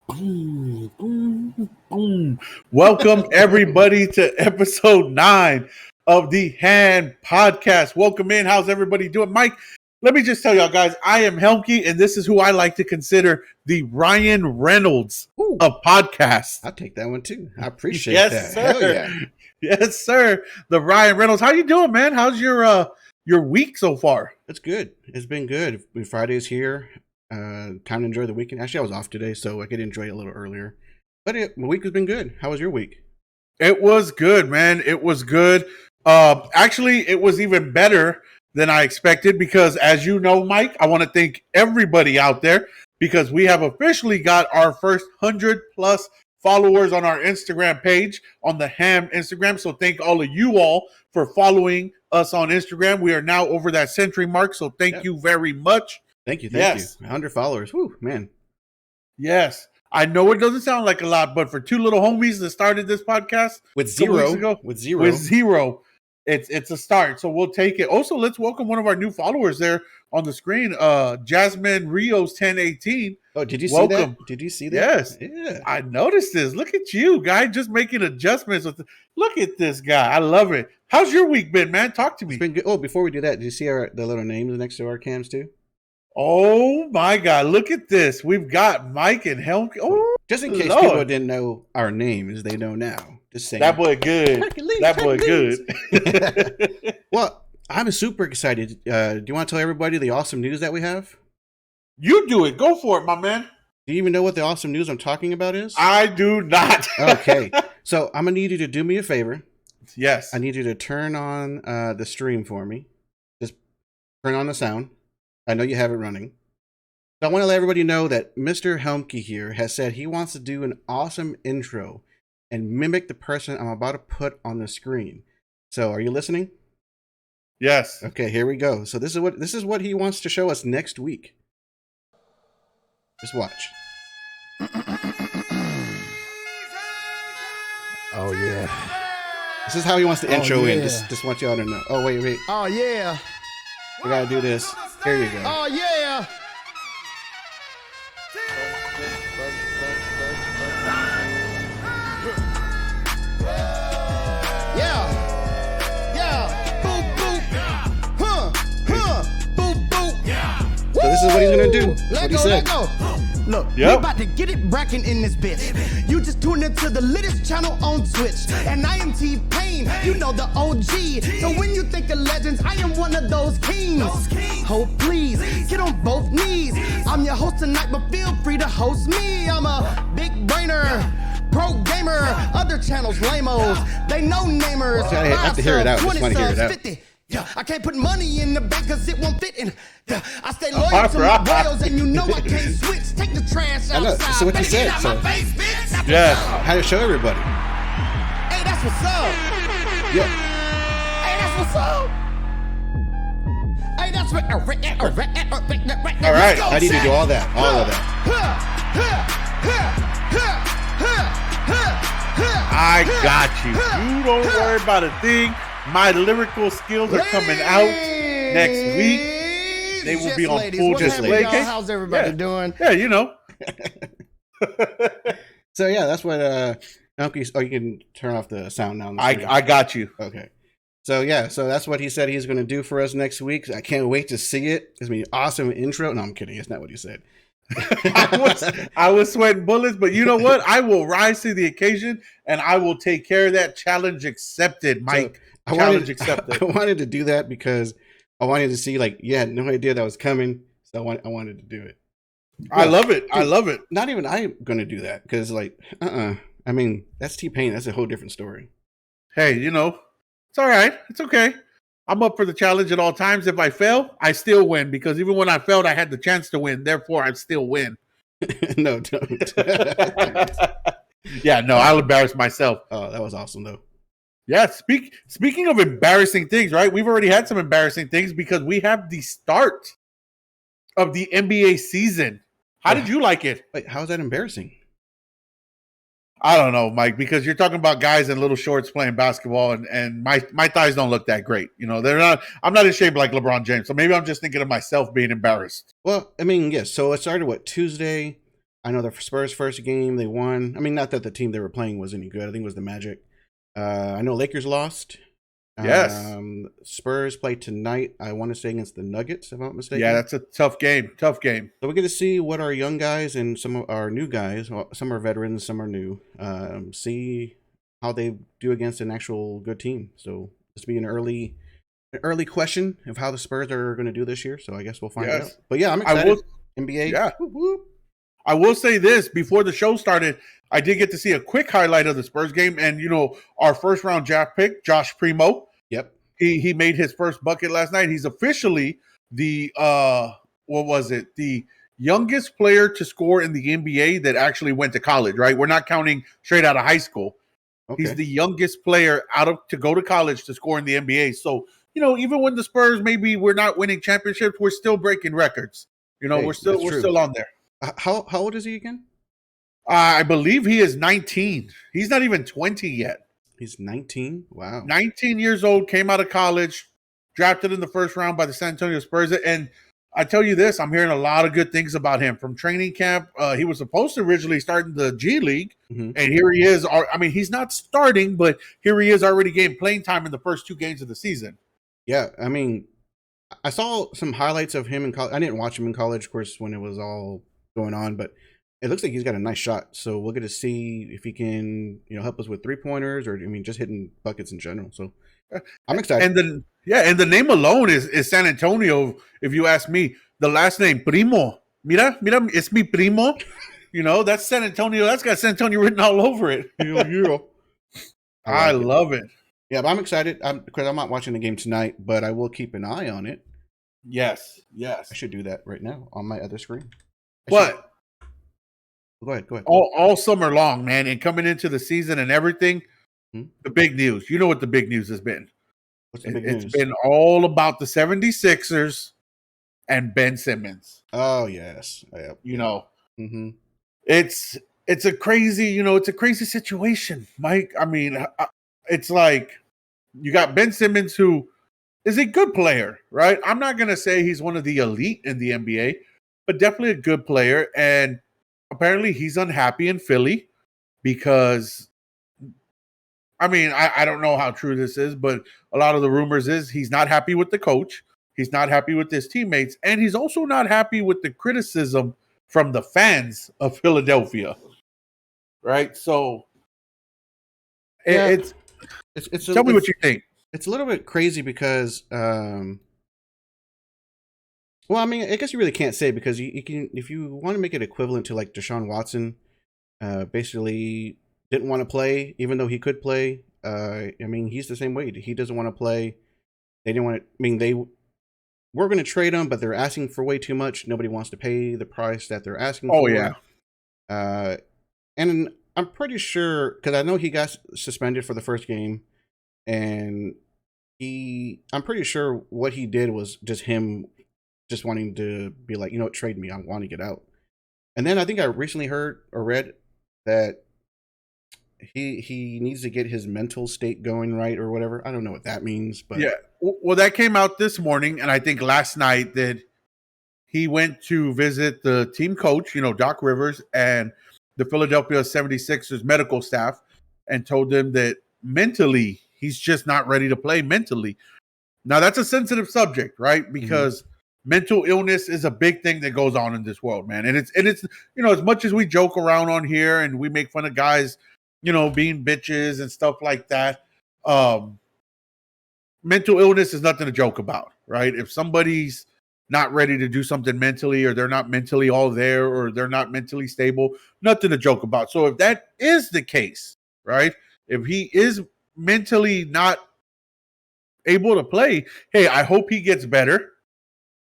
Boom, boom, boom. Welcome everybody to episode 9 of the Hand Podcast. Welcome in. How's everybody doing? Mike, let me just tell y'all guys, I am Helmke, and this is who I like to consider the Ryan Reynolds of podcasts. I'll take that one too. I appreciate Yes, that. sir. Hell yeah. Yes, sir. The Ryan Reynolds. How you doing, man? How's your week so far? It's good. It's been good. Friday's here. Time to enjoy the weekend. Actually, I was off today, so I could enjoy it a little earlier. But my week has been good. How was your week? It was good, man. It was good. Actually, it was even better than I expected because, as you know, Mike, I want to thank everybody out there because we have officially got our first 100 plus followers on our Instagram page on the Ham Instagram. So thank all of you all for following us on Instagram. We are now over that century mark. So thank you very much. Thank you. Thank you. 100 followers. Whew, man. Yes. I know it doesn't sound like a lot, but for two little homies that started this podcast with zero, it's a start. So we'll take it. Also, let's welcome one of our new followers there on the screen, Jasmine Rios 1018. Oh, did you see welcome. That? Did you see that? Yes. Yeah. I noticed this. Look at you, guy, just making adjustments. Look at this guy. I love it. How's your week been, man? Talk to me. It's been good. Oh, before we do that, did you see the little names next to our cams too? Oh my God! Look at this. We've got Mike and Helmke. Oh, just in case people didn't know our names, they know now. Just saying. That boy good. That boy good. Well, I'm super excited. Do you want to tell everybody the awesome news that we have? You do it. Go for it, my man. Do you even know what the awesome news I'm talking about is? I do not. Okay. So I'm going to need you to do me a favor. Yes. I need you to turn on the stream for me. Just turn on the sound. I know you have it running. So I want to let everybody know that Mr. Helmke here has said he wants to do an awesome intro and mimic the person I'm about to put on the screen. So are you listening? Yes. Okay, here we go. So this is what he wants to show us next week. Just watch. Oh yeah. This is how he wants to intro in. Just want y'all to know. Oh wait. Oh yeah. We gotta do this. Here you go. Oh yeah. So this is what he's gonna do. What he said. Look, we about to get it brackin' in this bitch. You just tuned into the littest channel on Twitch. And I am T-Pain, you know the OG. So when you think of legends, I am one of those kings. Hope please, get on both knees. I'm your host tonight, but feel free to host me. I'm a big brainer, pro gamer. Other channels lame-os, they no namers. I have to hear it out. I just want to hear it out. 50. Yeah, I can't put money in the bank cause it won't fit in. I stay loyal to my royals and you know I can't switch. Take the trash outside. I know, this is what you said. So. Yeah. How to show everybody. Hey, that's what's up. Yeah. Hey, that's what's up. Hey, that's what. All right. I need to do all that. All of that. I got you. You don't worry about a thing. My lyrical skills are coming out next week. They will be on full display. How's everybody doing? Yeah, you know. So yeah, that's what Helmke. Oh, you can turn off the sound now. I got you. Okay. So yeah, so that's what he said he's going to do for us next week. I can't wait to see it. It's gonna be an awesome intro. No, I'm kidding. It's not what he said. I was sweating bullets, but you know what? I will rise to the occasion and I will take care of that. Challenge accepted, Mike. So I wanted to do that because I wanted to see, like, you had no idea that was coming, so I wanted to do it. I love it. I love it. Not even I'm going to do that because, like, I mean, that's T-Pain. That's a whole different story. Hey, you know, it's all right. It's okay. I'm up for the challenge at all times. If I fail, I still win because even when I failed, I had the chance to win. Therefore, I still win. No, don't. Yeah, no, I'll embarrass myself. Oh, that was awesome, though. Yeah, speaking of embarrassing things, right? We've already had some embarrassing things because we have the start of the NBA season. How did you like it? Wait, how is that embarrassing? I don't know, Mike, because you're talking about guys in little shorts playing basketball, and my thighs don't look that great. You know, they're not. I'm not in shape like LeBron James, so maybe I'm just thinking of myself being embarrassed. Well, I mean, yes. So it started Tuesday. I know the Spurs' first game, they won. I mean, not that the team they were playing was any good. I think it was the Magic. I know Lakers lost. Yes. Spurs play tonight, I want to say, against the Nuggets, if I'm not mistaken. Yeah, that's a tough game. Tough game. So we get to see what our young guys and some of our new guys, well, some are veterans, some are new, see how they do against an actual good team. So this will be an early question of how the Spurs are going to do this year. So I guess we'll find out. But yeah, I'm excited. NBA. Yeah. Whoop, whoop. I will say this, before the show started, I did get to see a quick highlight of the Spurs game. And, our first round draft pick, Josh Primo. Yep. He made his first bucket last night. He's officially the, the youngest player to score in the NBA that actually went to college, right? We're not counting straight out of high school. Okay. He's the youngest player to go to college to score in the NBA. So, even when the Spurs, maybe we're not winning championships, we're still breaking records. We're still on there. How old is he again? I believe he is 19. He's not even 20 yet. He's 19? Wow. 19 years old, came out of college, drafted in the first round by the San Antonio Spurs. And I tell you this, I'm hearing a lot of good things about him from training camp. He was supposed to originally start in the G League, and here he is. I mean, he's not starting, but here he is already getting playing time in the first 2 games of the season. Yeah, I mean, I saw some highlights of him in college. I didn't watch him in college, of course, when it was all going on, but it looks like he's got a nice shot. So we'll get to see if he can, help us with 3-pointers or, just hitting buckets in general. So I'm excited. And the name alone is San Antonio. If you ask me, the last name Primo, mira, it's mi primo. That's San Antonio. That's got San Antonio written all over it. I love it. Yeah, but I'm excited because I'm not watching the game tonight, but I will keep an eye on it. Yes. I should do that right now on my other screen. But go ahead. All summer long, man, and coming into the season and everything, the big news. You know what the big news has been? What's the big news? It's been all about the 76ers and Ben Simmons. Oh, yes. Yep. It's a crazy situation, Mike. I mean, it's like you got Ben Simmons, who is a good player, right? I'm not going to say he's one of the elite in the NBA, but definitely a good player. And apparently he's unhappy in Philly because, I don't know how true this is, but a lot of the rumors is he's not happy with the coach. He's not happy with his teammates. And he's also not happy with the criticism from the fans of Philadelphia. Right? So it's tell me what you think. It's a little bit crazy because, I guess you really can't say, because you can, if you want to make it equivalent to like Deshaun Watson, basically didn't want to play even though he could play. He's the same way. He doesn't want to play. They didn't want to. They were going to trade him, but they're asking for way too much. Nobody wants to pay the price that they're asking for. Oh yeah. And I'm pretty sure, because I know he got suspended for the first game, and I'm pretty sure what he did was just him just wanting to be like, trade me. I want to get out. And then I think I recently heard or read that he needs to get his mental state going right or whatever. I don't know what that means, but yeah. Well, that came out this morning, and I think last night that he went to visit the team coach, Doc Rivers, and the Philadelphia 76ers medical staff, and told them that mentally he's just not ready to play mentally. Now that's a sensitive subject, right? Because mental illness is a big thing that goes on in this world, man. And it's as much as we joke around on here and we make fun of guys, being bitches and stuff like that, mental illness is nothing to joke about, right? If somebody's not ready to do something mentally, or they're not mentally all there, or they're not mentally stable, nothing to joke about. So if that is the case, right? If he is mentally not able to play, hey, I hope he gets better,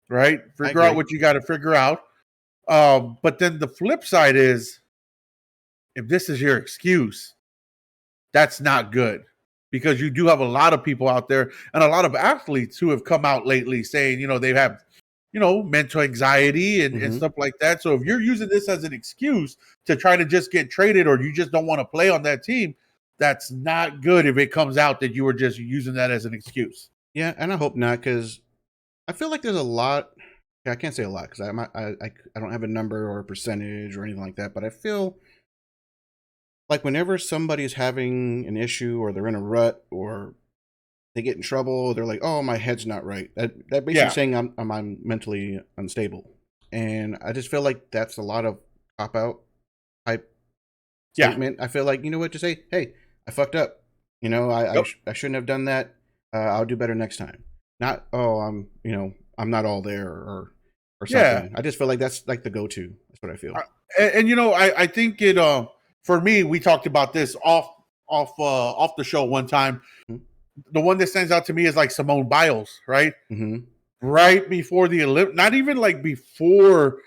right? Figure out what you got to figure out. But then the flip side is, if this is your excuse, that's not good, because you do have a lot of people out there and a lot of athletes who have come out lately saying, they have, mental anxiety and stuff like that. So if you're using this as an excuse to try to just get traded, or you just don't want to play on that team, that's not good if it comes out that you were just using that as an excuse. Yeah, and I hope not, because I feel like there's a lot I can't say a lot because I don't have a number or a percentage or anything like that, but I feel like whenever somebody's having an issue or they're in a rut or they get in trouble, they're like, "Oh, my head's not right." That basically Yeah. saying I'm mentally unstable, and I just feel like that's a lot of cop out type Yeah. statement. I feel like, you know what, to say, "Hey, I fucked up. You know, Yep. I shouldn't have done that. I'll do better next time." Not, "Oh, I'm not all there," or Yeah. something. I just feel like that's like the go-to. That's what I feel. And you know, I think it for me, we talked about this off the show one time. Mhm. The one that stands out to me is like Simone Biles, right? Mm-hmm. Right before the Olymp, not even like before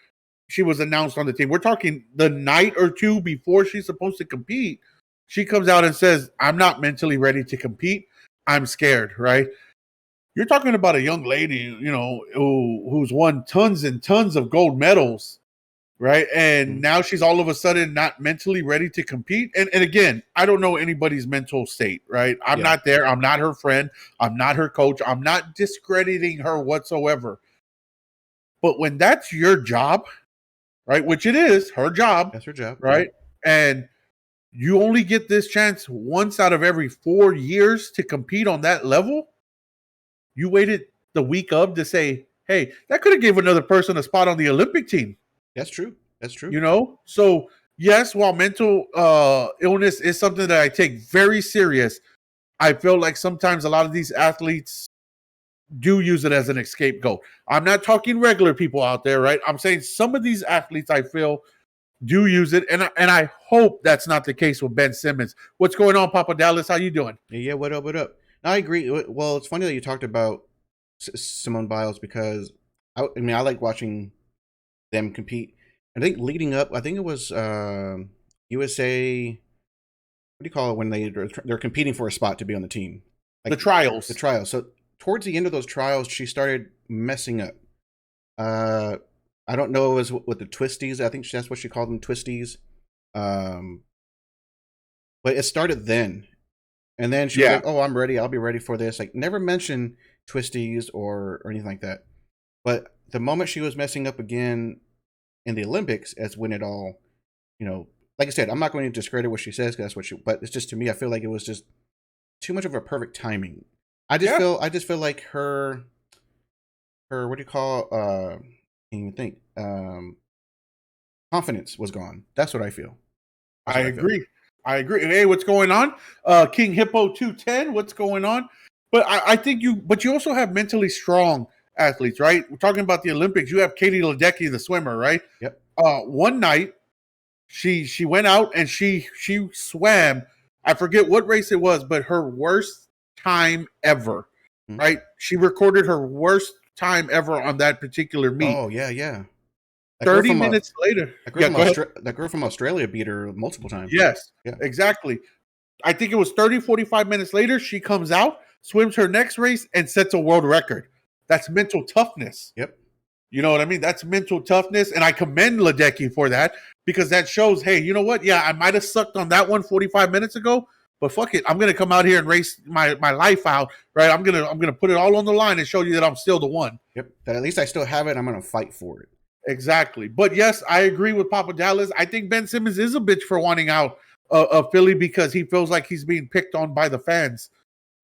she was announced on the team. We're talking the night or two before she's supposed to compete. She comes out and says, "I'm not mentally ready to compete. I'm scared." Right? You're talking about a young lady, you know, who's won tons and tons of gold medals, right? And now she's all of a sudden not mentally ready to compete. And again, I don't know anybody's mental state, right? I'm Yeah. not there. I'm not her friend. I'm not her coach. I'm not discrediting her whatsoever. But when that's your job, right, which it is her job, That's her job. right? And you only get this chance once out of every 4 years to compete on that level. You waited the week of to say, "Hey, that could have gave another person a spot on the Olympic team." That's true. That's true. You know? So, yes, while mental illness is something that I take very serious, I feel like sometimes a lot of these athletes do use it as an scapegoat. I'm not talking regular people out there, right? I'm saying some of these athletes I feel do use it, and I hope that's not the case with Ben Simmons. What's going on, Papa Dallas? How you doing? Yeah, what up, what up? No, I agree. Well, it's funny that you talked about Simone Biles because I mean, I like watching them compete. I think leading up, I think it was USA. What do you call it when they're competing for a spot to be on the team? The trials. The trials. So towards the end of those trials, she started messing up. I don't know, it was with the twisties. I think that's what she called them, twisties. But it started then. And then she was like, "Oh, I'm ready. I'll be ready for this." Like, never mention twisties or anything like that. But the moment she was messing up again in the Olympics, that's when it all, you know, like I said, I'm not going to discredit what she says because that's what she. But it's just, to me, I feel like it was just too much of a perfect timing. I just feel like her what do you call? Can't even think. Confidence was gone. That's what I feel. I agree. I agree. Hey, what's going on? King Hippo 210, what's going on? But I think you also have mentally strong athletes, right? We're talking about the Olympics. You have Katie Ledecky, the swimmer, right? Yep. One night, she went out and she swam. I forget what race it was, but her worst time ever, right? She recorded her worst time ever on that particular meet. Oh, yeah. 30 minutes later. That girl from Australia beat her multiple times. Yes, yeah. Exactly. I think it was 30, 45 minutes later, she comes out, swims her next race, and sets a world record. That's mental toughness. Yep. You know what I mean? That's mental toughness, and I commend Ledecky for that because that shows, hey, you know what? Yeah, I might have sucked on that one 45 minutes ago, but fuck it. I'm going to come out here and race my life out, right? I'm going to put it all on the line and show you that I'm still the one. Yep. That at least I still have it. I'm going to fight for it. Exactly. But yes, I agree with Papa Dallas. I think Ben Simmons is a bitch for wanting out of Philly because he feels like he's being picked on by the fans.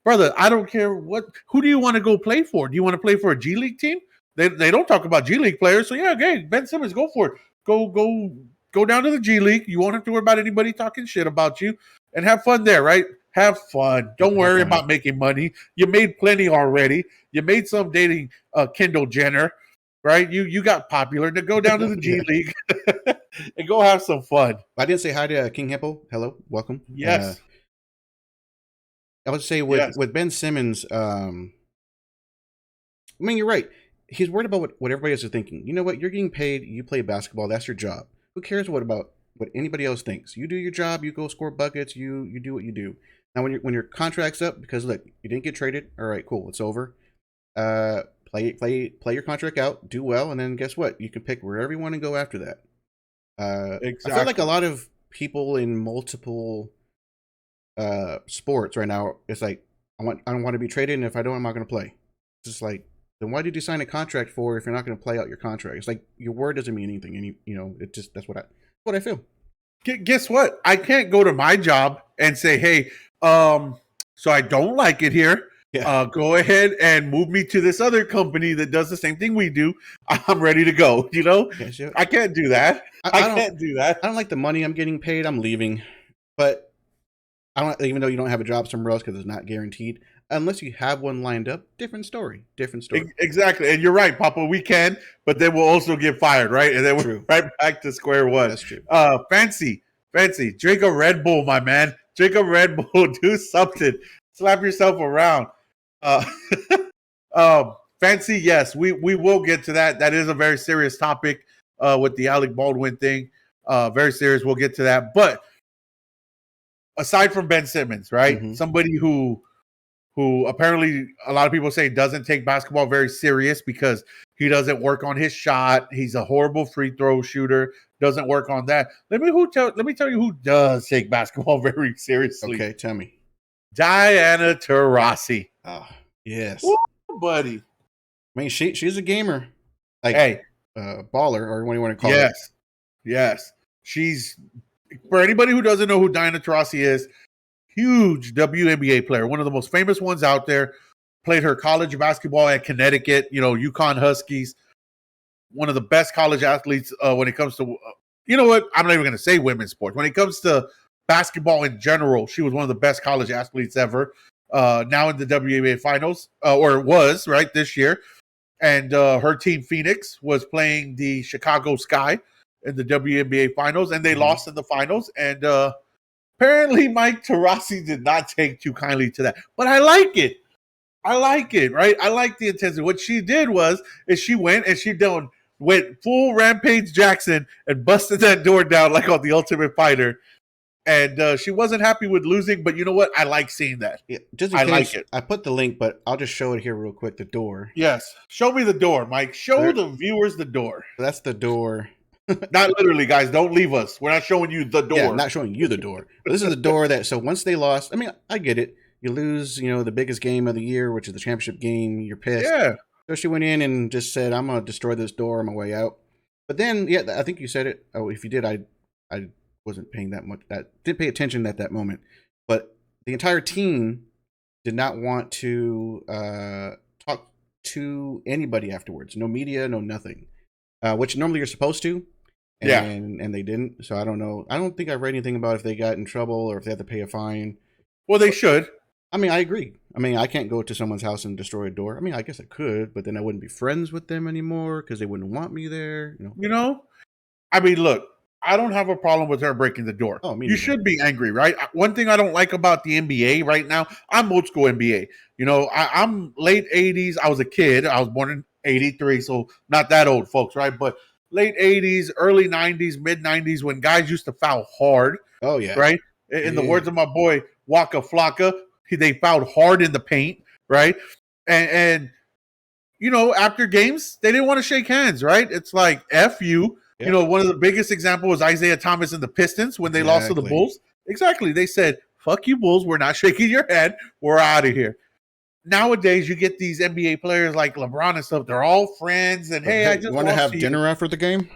Brother, I don't care who do you want to go play for? Do you want to play for a G League team? They don't talk about G League players. So yeah, okay, Ben Simmons, go for it. Go down to the G League. You won't have to worry about anybody talking shit about you and have fun there, right? Have fun. Don't worry about making money. You made plenty already. You made some dating Kendall Jenner. Right, you got popular. To go down to the G League and go have some fun. I didn't say hi to King Hippo. Hello, welcome. Yes, I would say with Ben Simmons. I mean, you're right. He's worried about what everybody else is thinking. You know what? You're getting paid. You play basketball. That's your job. Who cares what anybody else thinks? You do your job. You go score buckets. You do what you do. Now, when your contract's up, because look, you didn't get traded. All right, cool. It's over. Play your contract out, do well, and then guess what? You can pick wherever you want to go after that. Exactly. I feel like a lot of people in multiple sports right now, it's like I don't want to be traded, and if I don't, I'm not going to play. It's just like, then why did you sign a contract for if you're not going to play out your contract? It's like your word doesn't mean anything, and it just that's what I feel. Guess what? I can't go to my job and say, "Hey, so I don't like it here. Yeah. Go ahead and move me to this other company that does the same thing we do. I'm ready to go." You know, Yes, yeah. I can't do that. I can't do that. I don't like the money I'm getting paid. I'm leaving, but I don't. Even though you don't have a job somewhere else because it's not guaranteed, unless you have one lined up. Different story. Different story. Exactly, and you're right, Papa. We can, but then we'll also get fired, right? And then we're right back to square one. That's true. Fancy. Drink a Red Bull, my man. Drink a Red Bull. Do something. Slap yourself around. Fancy. Yes, we will get to that. That is a very serious topic. With the Alec Baldwin thing, very serious. We'll get to that. But aside from Ben Simmons, right? Mm-hmm. Somebody who apparently a lot of people say doesn't take basketball very serious because he doesn't work on his shot. He's a horrible free throw shooter. Doesn't work on that. Let me tell you who does take basketball very seriously. Okay, tell me. Diana Taurasi. Oh, yes. Woo, buddy. I mean, she's a gamer. Like, hey. Baller, or what do you want to call it? Yes. She's, for anybody who doesn't know who Diana Trossi is, huge WNBA player, one of the most famous ones out there. Played her college basketball at Connecticut, UConn Huskies. One of the best college athletes when it comes to, you know what? I'm not even going to say women's sports. When it comes to basketball in general, she was one of the best college athletes ever. Now in the WNBA finals, or was, right, this year. And her team, Phoenix, was playing the Chicago Sky in the WNBA finals, and they lost in the finals. And apparently Mike Taurasi did not take too kindly to that. But I like it. Right? I like the intensity. What she did is she went and went full Rampage Jackson and busted that door down like on The Ultimate Fighter. And she wasn't happy with losing, but you know what? I like seeing that. Yeah, just in case, like it. I put the link, but I'll just show it here real quick. The door. Yes. Show me the door, Mike. Show the viewers the door. That's the door. Not literally, guys. Don't leave us. We're not showing you the door. Yeah, not showing you the door. But this is the door that, so once they lost, I mean, I get it. You lose, the biggest game of the year, which is the championship game. You're pissed. Yeah. So she went in and just said, I'm going to destroy this door on my way out. But then, yeah, I think you said it. Oh, if you did, I wasn't paying didn't pay attention at that moment. But the entire team did not want to talk to anybody afterwards. No media, no nothing. Which normally you're supposed to. And they didn't. So I don't know. I don't think I read anything about if they got in trouble or if they had to pay a fine. Well, they should. I mean, I agree. I mean, I can't go to someone's house and destroy a door. I mean, I guess I could, but then I wouldn't be friends with them anymore because they wouldn't want me there. I mean, look, I don't have a problem with her breaking the door. Oh, you should be angry, right? One thing I don't like about the NBA right now, I'm old school NBA. I'm late 80s. I was a kid. I was born in 83, so not that old, folks, right? But late 80s, early 90s, mid 90s, when guys used to foul hard. Oh, yeah. Right? In the words of my boy, Waka Flocka, they fouled hard in the paint, right? And after games, they didn't want to shake hands, right? It's like, F you. Yeah. One of the biggest examples was Isaiah Thomas and the Pistons when they lost to the Bulls. Exactly. They said, fuck you, Bulls. We're not shaking your hand. We're out of here. Nowadays, you get these NBA players like LeBron and stuff. They're all friends. And, hey, I just want to have dinner after the game?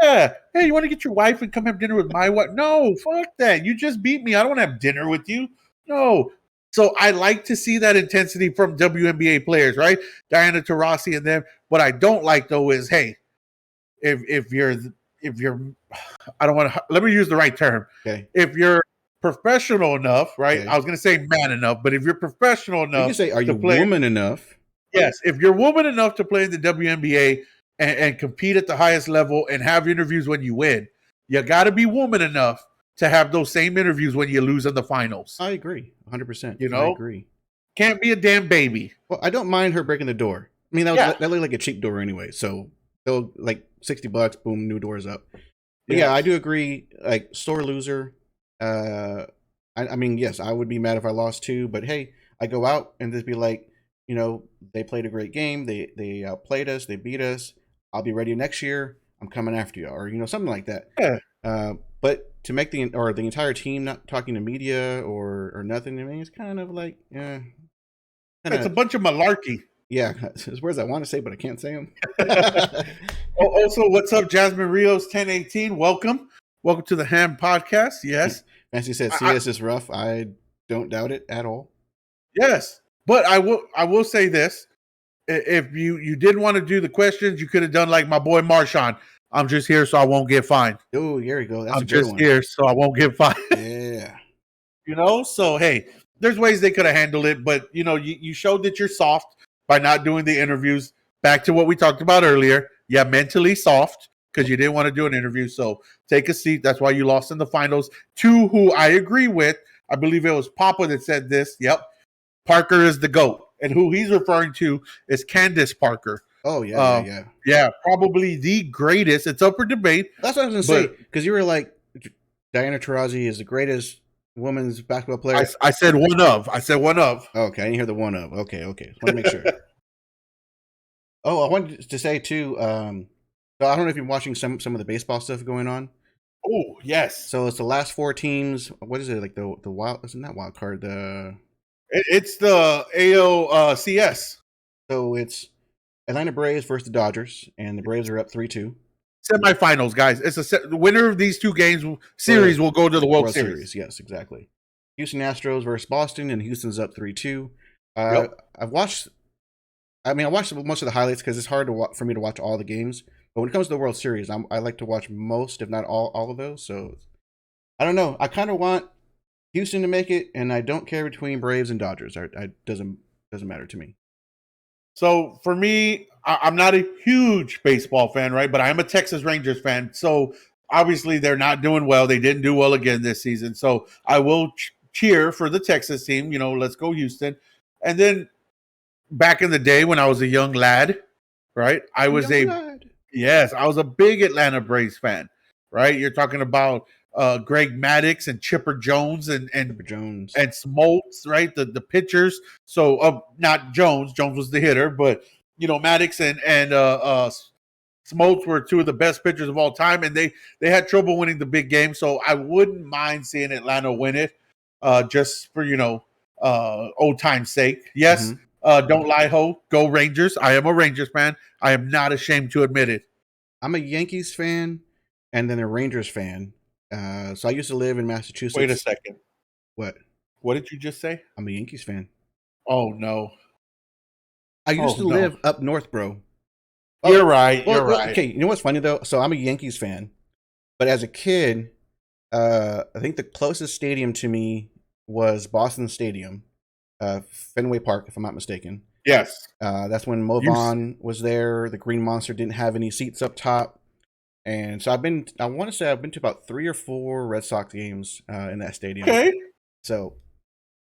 Yeah. Hey, you want to get your wife and come have dinner with my wife? No, fuck that. You just beat me. I don't want to have dinner with you. No. So I like to see that intensity from WNBA players, right? Diana Taurasi and them. What I don't like, though, is, hey, if you're I don't want to, let me use the right term. Okay. If you're professional enough, right? Okay. I was going to say man enough, but if you're professional enough, you can say, are you woman enough? Yes. If you're woman enough to play in the WNBA and compete at the highest level and have interviews when you win, you got to be woman enough to have those same interviews when you lose in the finals. I agree. 100%. I agree. Can't be a damn baby. Well, I don't mind her breaking the door. I mean, that looked like a cheap door anyway. So they'll like $60, boom, new doors up. But yeah, I do agree. Like, sore loser. I mean, yes, I would be mad if I lost too. But hey, I go out and just be like, they played a great game. They outplayed us. They beat us. I'll be ready next year. I'm coming after you, or something like that. Yeah. But to make the entire team not talking to media or nothing, I mean, it's kind of like, it's a bunch of malarkey. Yeah, there's words I want to say, but I can't say them. Also, what's up, Jasmine Rios 1018? Welcome to the Ham Podcast. Yes, Fancy said CS is rough. I don't doubt it at all. Yes, but I will say this: if you didn't want to do the questions, you could have done like my boy Marshawn. I'm just here so I won't get fined. Oh, here we go. That's I'm a good just one. here so I won't get fined. Yeah. So hey, there's ways they could have handled it, but you showed that you're soft by not doing the interviews. Back to what we talked about earlier. Yeah, mentally soft because you didn't want to do an interview. So take a seat. That's why you lost in the finals to who I agree with. I believe it was Papa that said this. Yep. Parker is the GOAT. And who he's referring to is Candace Parker. Oh, yeah. Yeah, probably the greatest. It's up for debate. That's what I was going to say. Because you were like, Diana Taurasi is the greatest women's basketball player. I said one of. Okay, I didn't hear the one of. Okay. I want to make sure. Oh, I wanted to say, too, so I don't know if you're watching some of the baseball stuff going on. Oh, yes. So it's the last 4 teams. What is it? Like the wild, isn't that wild card? It's the ALCS. So it's Atlanta Braves versus the Dodgers, and the Braves are up 3-2. Semifinals, guys. It's the winner of these 2 games series will go to the World Series. Yes, exactly. Houston Astros versus Boston, and Houston's up 3-2. Yep. I watched most of the highlights because it's hard for me to watch all the games. But when it comes to the World Series, I like to watch most, if not all of those. So I don't know. I kind of want Houston to make it, and I don't care between Braves and Dodgers. It doesn't matter to me. So for me, I'm not a huge baseball fan, right? But I am a Texas Rangers fan. So obviously they're not doing well. They didn't do well again this season. So I will cheer for the Texas team. Let's go Houston. And then back in the day when I was a young lad, right? I was a big Atlanta Braves fan, right? You're talking about Greg Maddux and Chipper Jones and Smoltz, right? The pitchers. So not Jones. Jones was the hitter, but Maddux and Smoltz were 2 of the best pitchers of all time, and they had trouble winning the big game. So I wouldn't mind seeing Atlanta win it, just for old time's sake. Yes. Mm-hmm. Don't lie, ho. Go Rangers. I am a Rangers fan. I am not ashamed to admit it. I'm a Yankees fan and then a Rangers fan. So I used to live in Massachusetts. Wait a second. What? What did you just say? I'm a Yankees fan. Oh, no. I used to live up north, bro. You're right. You're right. Okay, you know what's funny, though? So I'm a Yankees fan. But as a kid, I think the closest stadium to me was Boston Stadium. Fenway Park, if I'm not mistaken. Yes. That's when Mo Vaughn was there. The Green Monster didn't have any seats up top. And so I want to say I've been to about 3 or 4 Red Sox games in that stadium. Okay. So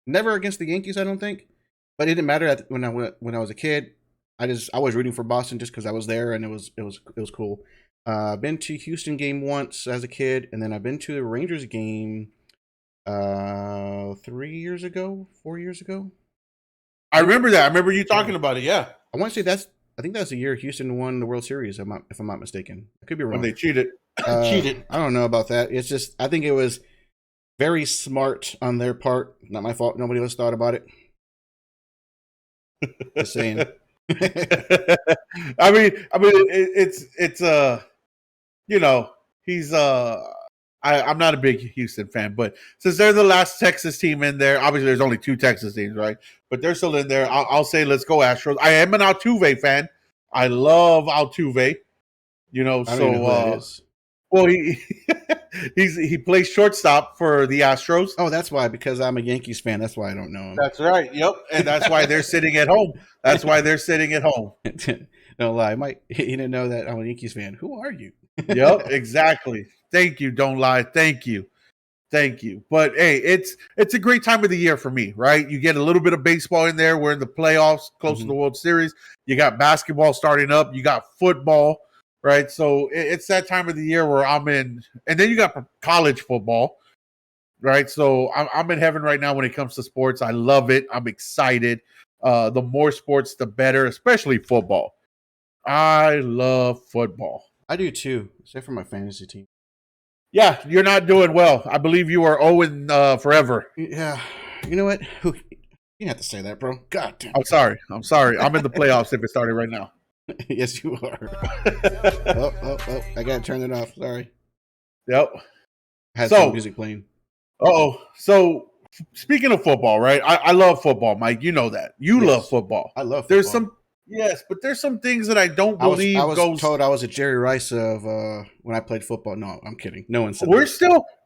never against the Yankees, I don't think. But it didn't matter when I was a kid. I was rooting for Boston just because I was there and it was cool. I've been to Houston game once as a kid, and then I've been to the Rangers game 4 years ago. I remember that. I remember you talking about it. Yeah. I want to say I think that's the year Houston won the World Series, if I'm not mistaken. I could be wrong. When they cheated. I don't know about that. It's just, I think it was very smart on their part. Not my fault. Nobody else thought about it. Just saying. I mean, it's he's I'm not a big Houston fan, but since they're the last Texas team in there, obviously there's only 2 Texas teams, right? But they're still in there. I'll say let's go Astros. I am an Altuve fan. I love Altuve. I don't know who that is. Well, he plays shortstop for the Astros. Oh, that's why, because I'm a Yankees fan. That's why I don't know him. That's right. Yep, and that's why they're sitting at home. Don't lie. He didn't know that I'm a Yankees fan. Who are you? Yep, exactly. Thank you. Don't lie. Thank you. But hey, it's a great time of the year for me, right? You get a little bit of baseball in there. We're in the playoffs, close to the World Series. You got basketball starting up. You got football, right? So it's that time of the year where I'm in. And then you got college football, right? So I'm in heaven right now when it comes to sports. I love it. I'm excited. The more sports, the better, especially football. I love football. I do too, except for my fantasy team. Yeah, you're not doing well. I believe you are 0 forever. Yeah. You know what? You have to say that, bro. God damn. I'm sorry. I'm in the playoffs if it started right now. Yes, you are. I gotta turn it off. Sorry. Yep. I had some music playing. So speaking of football, right? I love football, Mike. You know that. You love football. I love football. There's some but there's some things that I don't believe I was told I was a Jerry Rice of when I played football. No, I'm kidding. No one said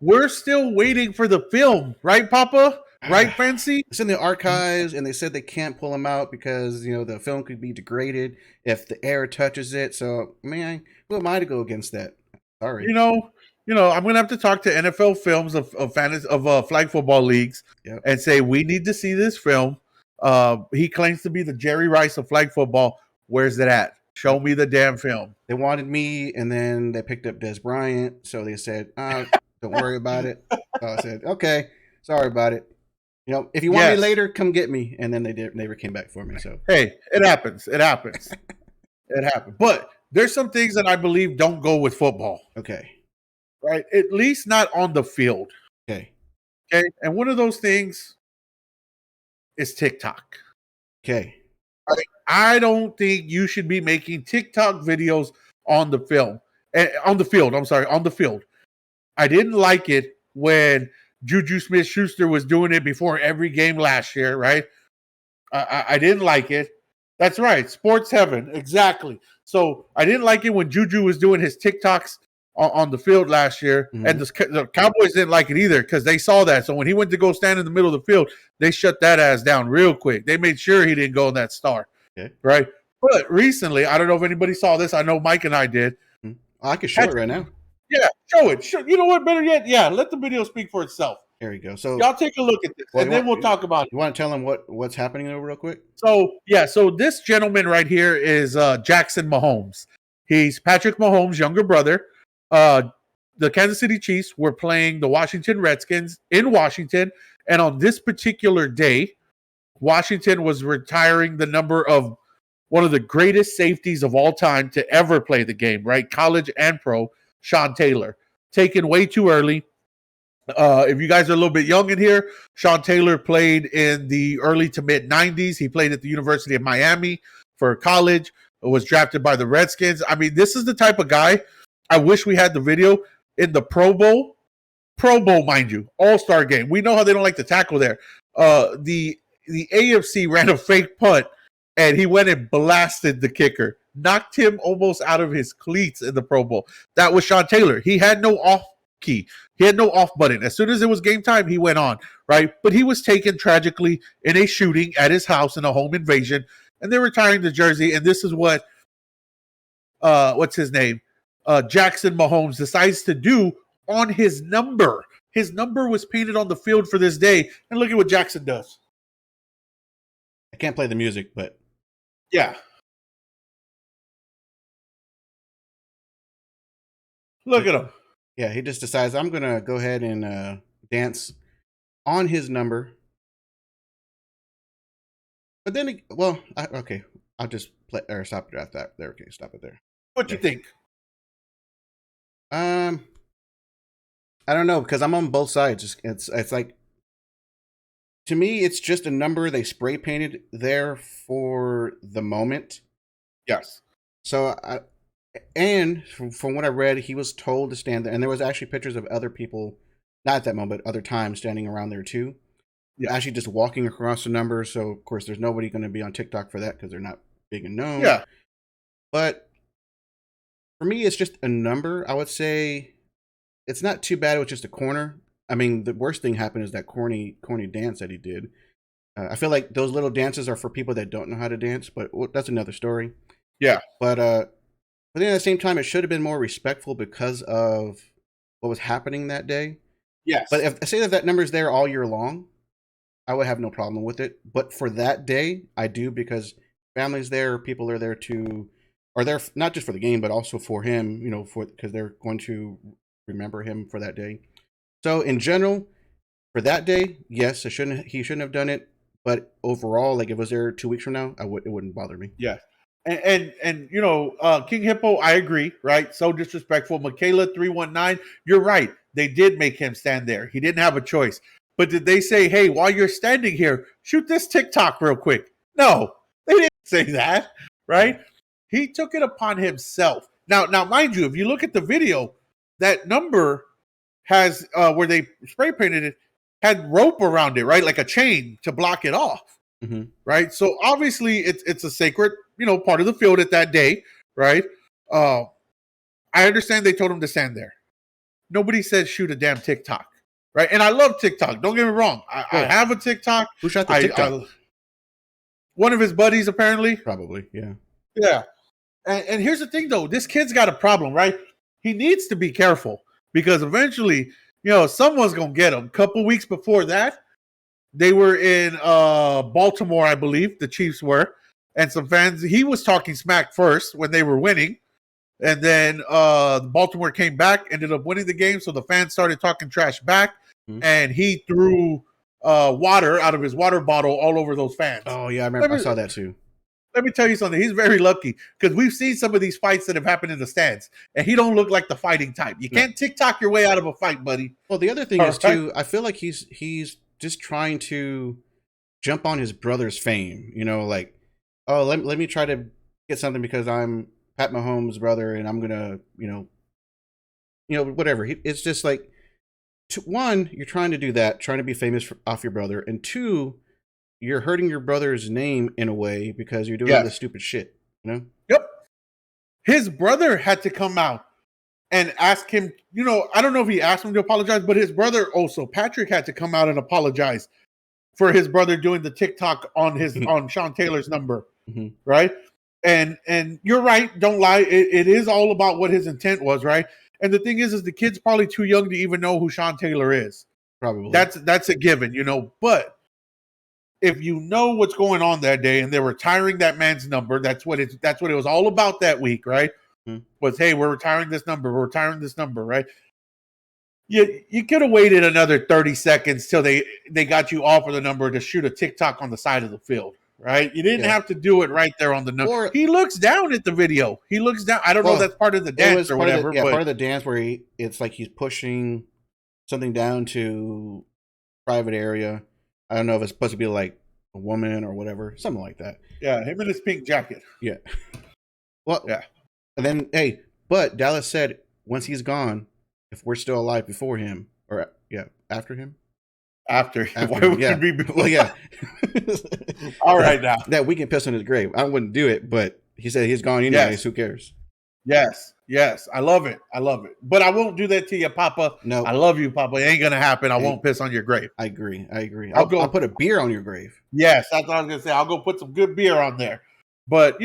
we're still waiting for the film, right, Papa? Right, Fancy? It's in the archives, and they said they can't pull them out because the film could be degraded if the air touches it. So, man, who am I to go against that? Sorry. I'm gonna have to talk to NFL films of flag football leagues and say we need to see this film. He claims to be the Jerry Rice of flag football. Where's it at? Show me the damn film. They wanted me, and then they picked up Des Bryant, so they said, "Don't worry about it." So I said, "Okay, sorry about it. If you want me later, come get me." And then they never came back for me. So hey, it happens. It happens. But there's some things that I believe don't go with football. Okay. Right? At least not on the field. Okay. And one of those things is TikTok. Okay. I don't think you should be making TikTok videos on the field. I didn't like it when Juju Smith-Schuster was doing it before every game last year, right? I didn't like it. That's right. Sports heaven. Exactly. So I didn't like it when Juju was doing his TikToks on the field last year. Mm-hmm. And the Cowboys didn't like it either because they saw that. So when he went to go stand in the middle of the field, they shut that ass down real quick. They made sure he didn't go in that star. Okay. Right? But recently, I don't know if anybody saw this. I know Mike and I did. I can show it right now. Yeah, show it. You know what? Better yet, let the video speak for itself. There you go. So y'all take a look at this, and then we'll talk about it. You want to tell them what's happening though, real quick? So this gentleman right here is Jackson Mahomes. He's Patrick Mahomes' younger brother. The Kansas City Chiefs were playing the Washington Redskins in Washington, and on this particular day, Washington was retiring the number of one of the greatest safeties of all time to ever play the game, right? College and pro. Sean Taylor, taken way too early. If you guys are a little bit young in here, Sean Taylor played in the early to mid 90s. He played at the University of Miami for college, was drafted by the Redskins. I mean, this is the type of guy, I wish we had the video in the Pro Bowl, mind you, all-star game. We know how they don't like to tackle there. The AFC ran a fake punt, and he went and blasted the kicker. Knocked him almost out of his cleats in the Pro Bowl. That was Sean Taylor. He had no off key. He had no off button. As soon as it was game time, he went on, right? But he was taken tragically in a shooting at his house in a home invasion, and they're retiring the jersey, and this is what, what's his name? Jackson Mahomes decides to do on his number. His number was painted on the field for this day, and look at what Jackson does. I can't play the music, but... Yeah. Look at him. Yeah, he just decides, I'm going to go ahead and dance on his number. But then, okay, I'll just play or stop it at that. There, okay, stop it there. What you think? I don't know, because I'm on both sides. It's like, to me, it's just a number they spray painted there for the moment. Yes. So and from what I read, he was told to stand there, and there was actually pictures of other people, not at that moment, but other times standing around there too. Yeah. Actually just walking across the number. So of course there's nobody going to be on TikTok for that because they're not big and known. Yeah. But for me, it's just a number. I would say it's not too bad. It was just a corner. I mean, the worst thing happened is that corny dance that he did. I feel like those little dances are for people that don't know how to dance, but that's another story. Yeah. But then at the same time, it should have been more respectful because of what was happening that day. Yes. But if I say that number's there all year long, I would have no problem with it. But for that day, I do, because families there, people are there are there not just for the game, but also for him, because they're going to remember him for that day. So in general, for that day, yes, he shouldn't have done it. But overall, like if it was there 2 weeks from now, it wouldn't bother me. Yeah. And King Hippo, I agree, right? So disrespectful. Michaela 319, you're right. They did make him stand there. He didn't have a choice. But did they say, hey, while you're standing here, shoot this TikTok real quick? No, they didn't say that, right? He took it upon himself. Now, mind you, if you look at the video, that number has where they spray painted it had rope around it, right? Like a chain to block it off, right? So obviously it's a sacred, part of the field at that day, right? I understand they told him to stand there. Nobody said shoot a damn TikTok, right? And I love TikTok. Don't get me wrong. I have a TikTok. Who shot the TikTok? One of his buddies, apparently. Probably, yeah. Yeah. And here's the thing, though. This kid's got a problem, right? He needs to be careful because eventually, someone's going to get him. A couple weeks before that, they were in Baltimore, I believe. The Chiefs were. And some fans, he was talking smack first when they were winning. And then Baltimore came back, ended up winning the game. So the fans started talking trash back. And he threw water out of his water bottle all over those fans. Oh, yeah, I remember. I saw that too. Let me tell you something. He's very lucky because we've seen some of these fights that have happened in the stands, and he don't look like the fighting type. You can't TikTok your way out of a fight, buddy. Well, the other thing is too, I feel like he's just trying to jump on his brother's fame. Like, oh, let me try to get something because I'm Pat Mahomes' brother, and I'm gonna, whatever. It's just like, one, you're trying to do that, trying to be famous off your brother, and two, you're hurting your brother's name in a way because you're doing this stupid shit, Yep. His brother had to come out and ask him, I don't know if he asked him to apologize, but his brother also, Patrick, had to come out and apologize for his brother doing the TikTok on Sean Taylor's number, right? And you're right, don't lie. It is all about what his intent was, right? And the thing is the kid's probably too young to even know who Sean Taylor is. Probably. That's a given, but if you know what's going on that day and they're retiring that man's number, that's what it was all about that week, right? Was, hey, we're retiring this number, right? You could have waited another 30 seconds till they got you off of the number to shoot a TikTok on the side of the field, right? You didn't have to do it right there on the number. He looks down at the video. He looks down. I don't know if that's part of the dance or whatever. But part of the dance where it's like he's pushing something down to private area. I don't know if it's supposed to be like a woman or whatever, something like that. Yeah, him in his pink jacket. Yeah. Well, yeah. And then, hey, but Dallas said once he's gone, if we're still alive before him, or after him? After why would you be before? Well, yeah. All right, now. That we can piss on his grave. I wouldn't do it, but he said he's gone anyways. Yes. Who cares? Yes. I love it. But I won't do that to you, Papa. No. I love you, Papa. It ain't going to happen. I won't piss on your grave. I agree. I'll put a beer on your grave. Yes, that's what I was going to say. I'll go put some good beer on there. But,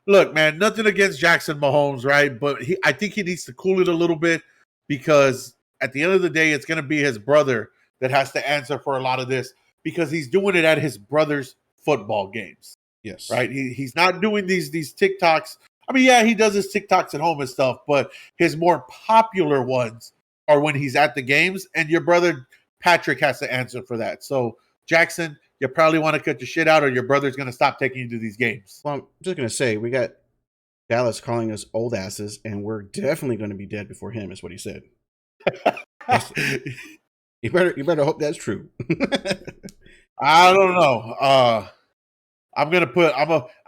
look, man, nothing against Jackson Mahomes, right? But I think he needs to cool it a little bit because at the end of the day, it's going to be his brother that has to answer for a lot of this because he's doing it at his brother's football games. Yes. Right? He's not doing these TikToks. I mean, yeah, he does his TikToks at home and stuff, but his more popular ones are when he's at the games, and your brother Patrick has to answer for that. So, Jackson, you probably want to cut your shit out or your brother's going to stop taking you to these games. Well, I'm just going to say, we got Dallas calling us old asses, and we're definitely going to be dead before him, is what he said. You better hope that's true. I don't know. I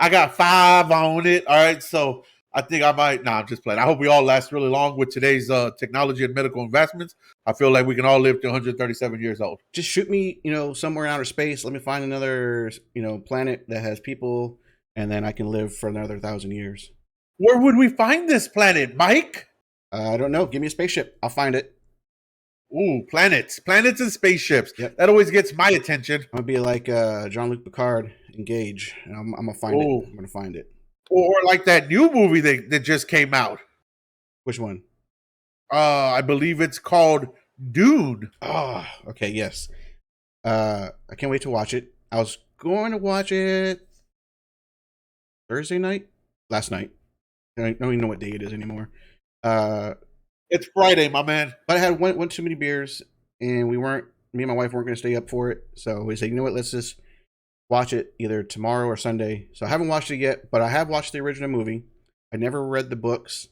got 5 on it. All right. So I think I might. I'm just playing. I hope we all last really long with today's technology and medical investments. I feel like we can all live to 137 years old. Just shoot me, somewhere in outer space. Let me find another, planet that has people, and then I can live for another 1,000 years. Where would we find this planet, Mike? I don't know. Give me a spaceship. I'll find it. Ooh, planets and spaceships. Yep. That always gets my attention. I'm gonna be like Jean-Luc Picard, Engage, and I'm gonna find it. I'm gonna find it. Or like that new movie that just came out. Which one? I believe it's called Dune. Oh, okay, yes. I can't wait to watch it. I was going to watch it Thursday night, last night. I don't even know what day it is anymore. It's Friday, my man. But I had one too many beers, and me and my wife weren't going to stay up for it. So we said, you know what, let's just watch it either tomorrow or Sunday. So I haven't watched it yet, but I have watched the original movie. I never read the books.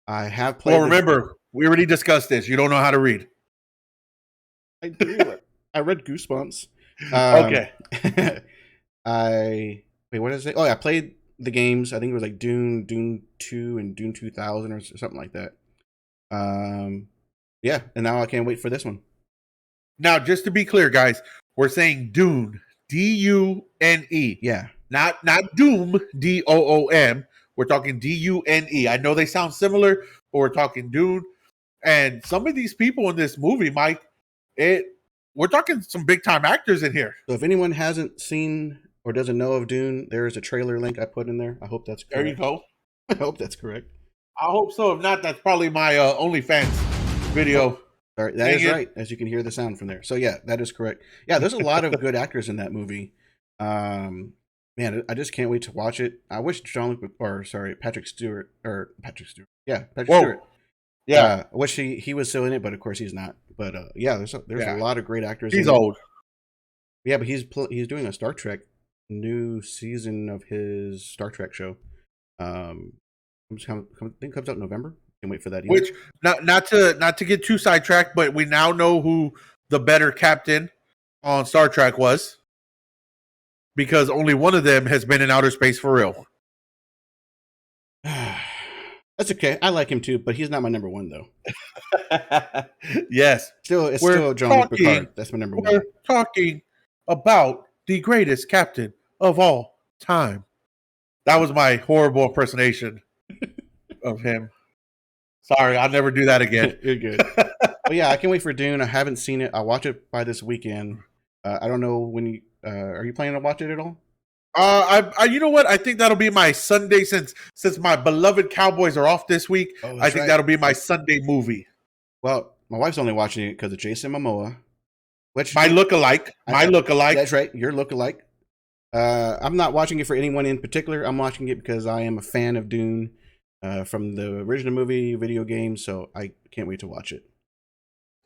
I have played. Well, remember, we already discussed this. You don't know how to read. I do. I read Goosebumps. Okay. What did I say? Oh, yeah, I played the games. I think it was like Dune 2, and Dune 2000 or something like that. Yeah, and now I can't wait for this one. Now, just to be clear, guys, we're saying Dune, D-U-N-E. Yeah. Not Doom, D-O-O-M. We're talking D-U-N-E. I know they sound similar, but we're talking Dune. And some of these people in this movie, Mike, we're talking some big-time actors in here. So if anyone hasn't seen or doesn't know of Dune, there is a trailer link I put in there. I hope that's correct. There you go. I hope that's correct. I hope so. If not, that's probably my OnlyFans video. All right, that is right, as you can hear the sound from there. So yeah, that is correct. Yeah, there's a lot of good actors in that movie. Man, I just can't wait to watch it. I wish Patrick Stewart. Yeah, Patrick Stewart. Yeah, I wish he was still in it, but of course he's not. But yeah, there's a lot of great actors. He's old. Yeah, but he's doing a Star Trek new season of his Star Trek show. I think comes out in November. Can't wait for that either. Which not to get too sidetracked, but we now know who the better captain on Star Trek was, because only one of them has been in outer space for real. That's okay. I like him too, but he's not my number one though. Yes, it's still Jean-Luc Picard. That's my number one. We're talking about the greatest captain of all time. That was my horrible impersonation of him. Sorry, I'll never do that again. You're good. But yeah, I can't wait for Dune. I haven't seen it. I'll watch it by this weekend. I don't know when you are you planning to watch it at all? You know what? I think that'll be my Sunday since my beloved Cowboys are off this week. I think that'll be my Sunday movie. Well, my wife's only watching it because of Jason Momoa. My lookalike. That's right. Your lookalike. I'm not watching it for anyone in particular. I'm watching it because I am a fan of Dune. From the original movie, video game, so I can't wait to watch it.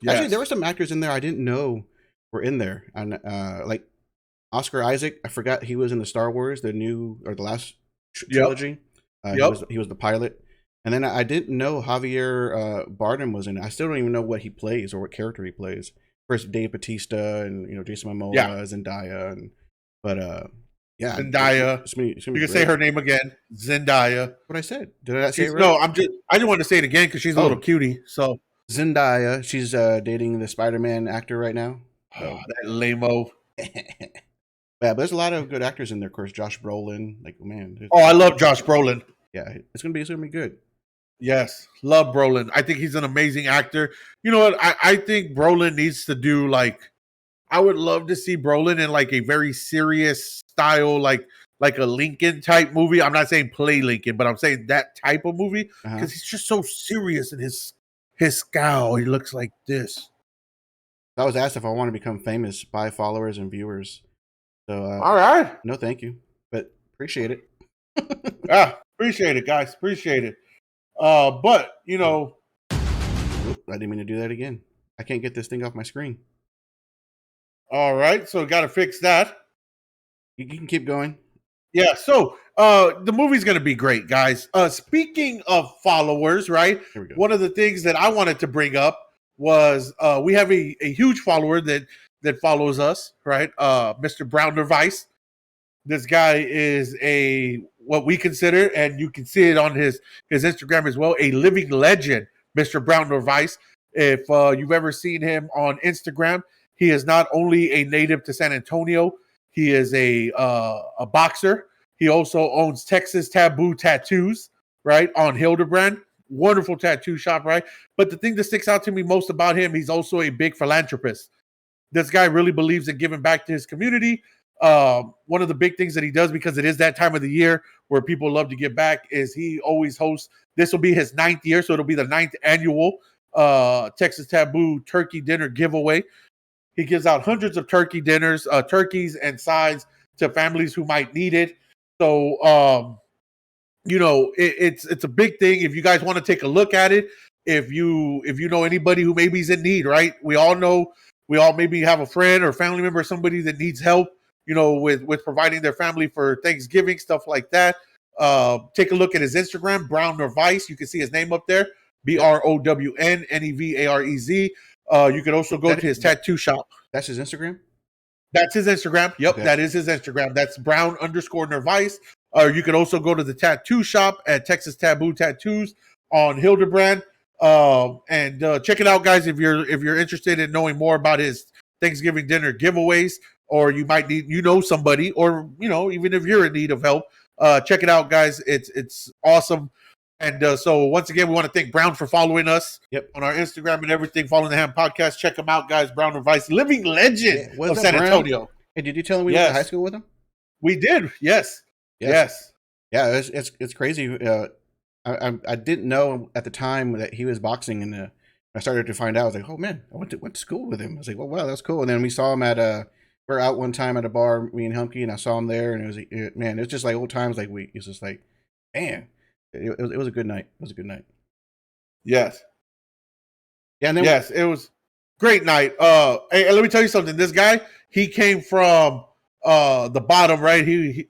Yes. Actually, there were some actors in there I didn't know were in there, and like Oscar Isaac. I forgot he was in the Star Wars, the last trilogy. He was the pilot, and then I didn't know Javier Bardem was in it. I still don't even know what he plays or what character he plays. First, Dave Bautista and Jason Momoa, Zendaya, yeah, Zendaya. You can say her name again, Zendaya. What I said? Did I not say it right? No, I just want to say it again because she's a little cutie. So Zendaya, she's dating the Spider-Man actor right now. Oh, that lame-o. Yeah, but there's a lot of good actors in there. Of course, Josh Brolin. Like, man. I love Josh Brolin. Yeah, it's gonna be good. Yes, love Brolin. I think he's an amazing actor. You know what? I think Brolin needs to do I would love to see Brolin in a very serious style, like a Lincoln type movie. I'm not saying play Lincoln, but I'm saying that type of movie because he's just so serious in his scowl. He looks like this. I was asked if I want to become famous by followers and viewers. So, all right. No, thank you, but appreciate it. Appreciate it, guys. Appreciate it. But I didn't mean to do that again. I can't get this thing off my screen. All right, so got to fix that. You can keep going. Yeah, so the movie's going to be great, guys. Speaking of followers, right? Here we go. One of the things that I wanted to bring up was we have a huge follower that follows us, right? Mr. Browner Vice. This guy is what we consider, and you can see it on his Instagram as well, a living legend, Mr. Browner Vice. If you've ever seen him on Instagram, he is not only a native to San Antonio, he is a boxer. He also owns Texas Taboo Tattoos, right, on Hildebrand. Wonderful tattoo shop, right? But the thing that sticks out to me most about him, he's also a big philanthropist. This guy really believes in giving back to his community. One of the big things that he does, because it is that time of the year where people love to give back, is he always hosts, this will be his 9th year, so it'll be the 9th annual Texas Taboo Turkey Dinner giveaway. He gives out hundreds of turkey dinners, turkeys and sides to families who might need it. So, it's a big thing. If you guys want to take a look at it, if you know anybody who maybe is in need, right? We all maybe have a friend or family member, somebody that needs help, with providing their family for Thanksgiving, stuff like that. Take a look at his Instagram, Browner Vice. You can see his name up there, BROWNNEVAREZ. You can also go to his tattoo shop. That's his Instagram? That's his Instagram. Yep, Okay. that is his Instagram. That's Brown_Nervice. Or you can also go to the tattoo shop at Texas Taboo Tattoos on Hildebrand. And check it out, guys. If you're interested in knowing more about his Thanksgiving dinner giveaways, or you might need somebody, or even if you're in need of help, check it out, guys. It's awesome. And so once again, we want to thank Brown for following us on our Instagram and everything. Following the Ham Podcast. Check him out, guys. Brown and Vice, living legend of San Antonio. Hey, did you tell him we went to high school with him? We did. Yes. Yeah, it's crazy. I didn't know at the time that he was boxing, and I started to find out. I was like, oh man, I went to school with him. I was like, well, wow, that's cool. And then we saw him at we're out one time at a bar, me and Humpy, and I saw him there, and it was just like old times. Like it's just like, man, it was a good night. It was a good night. Yes. Yeah. And then yes, it was great night. Hey, let me tell you something. This guy, he came from the bottom, right? He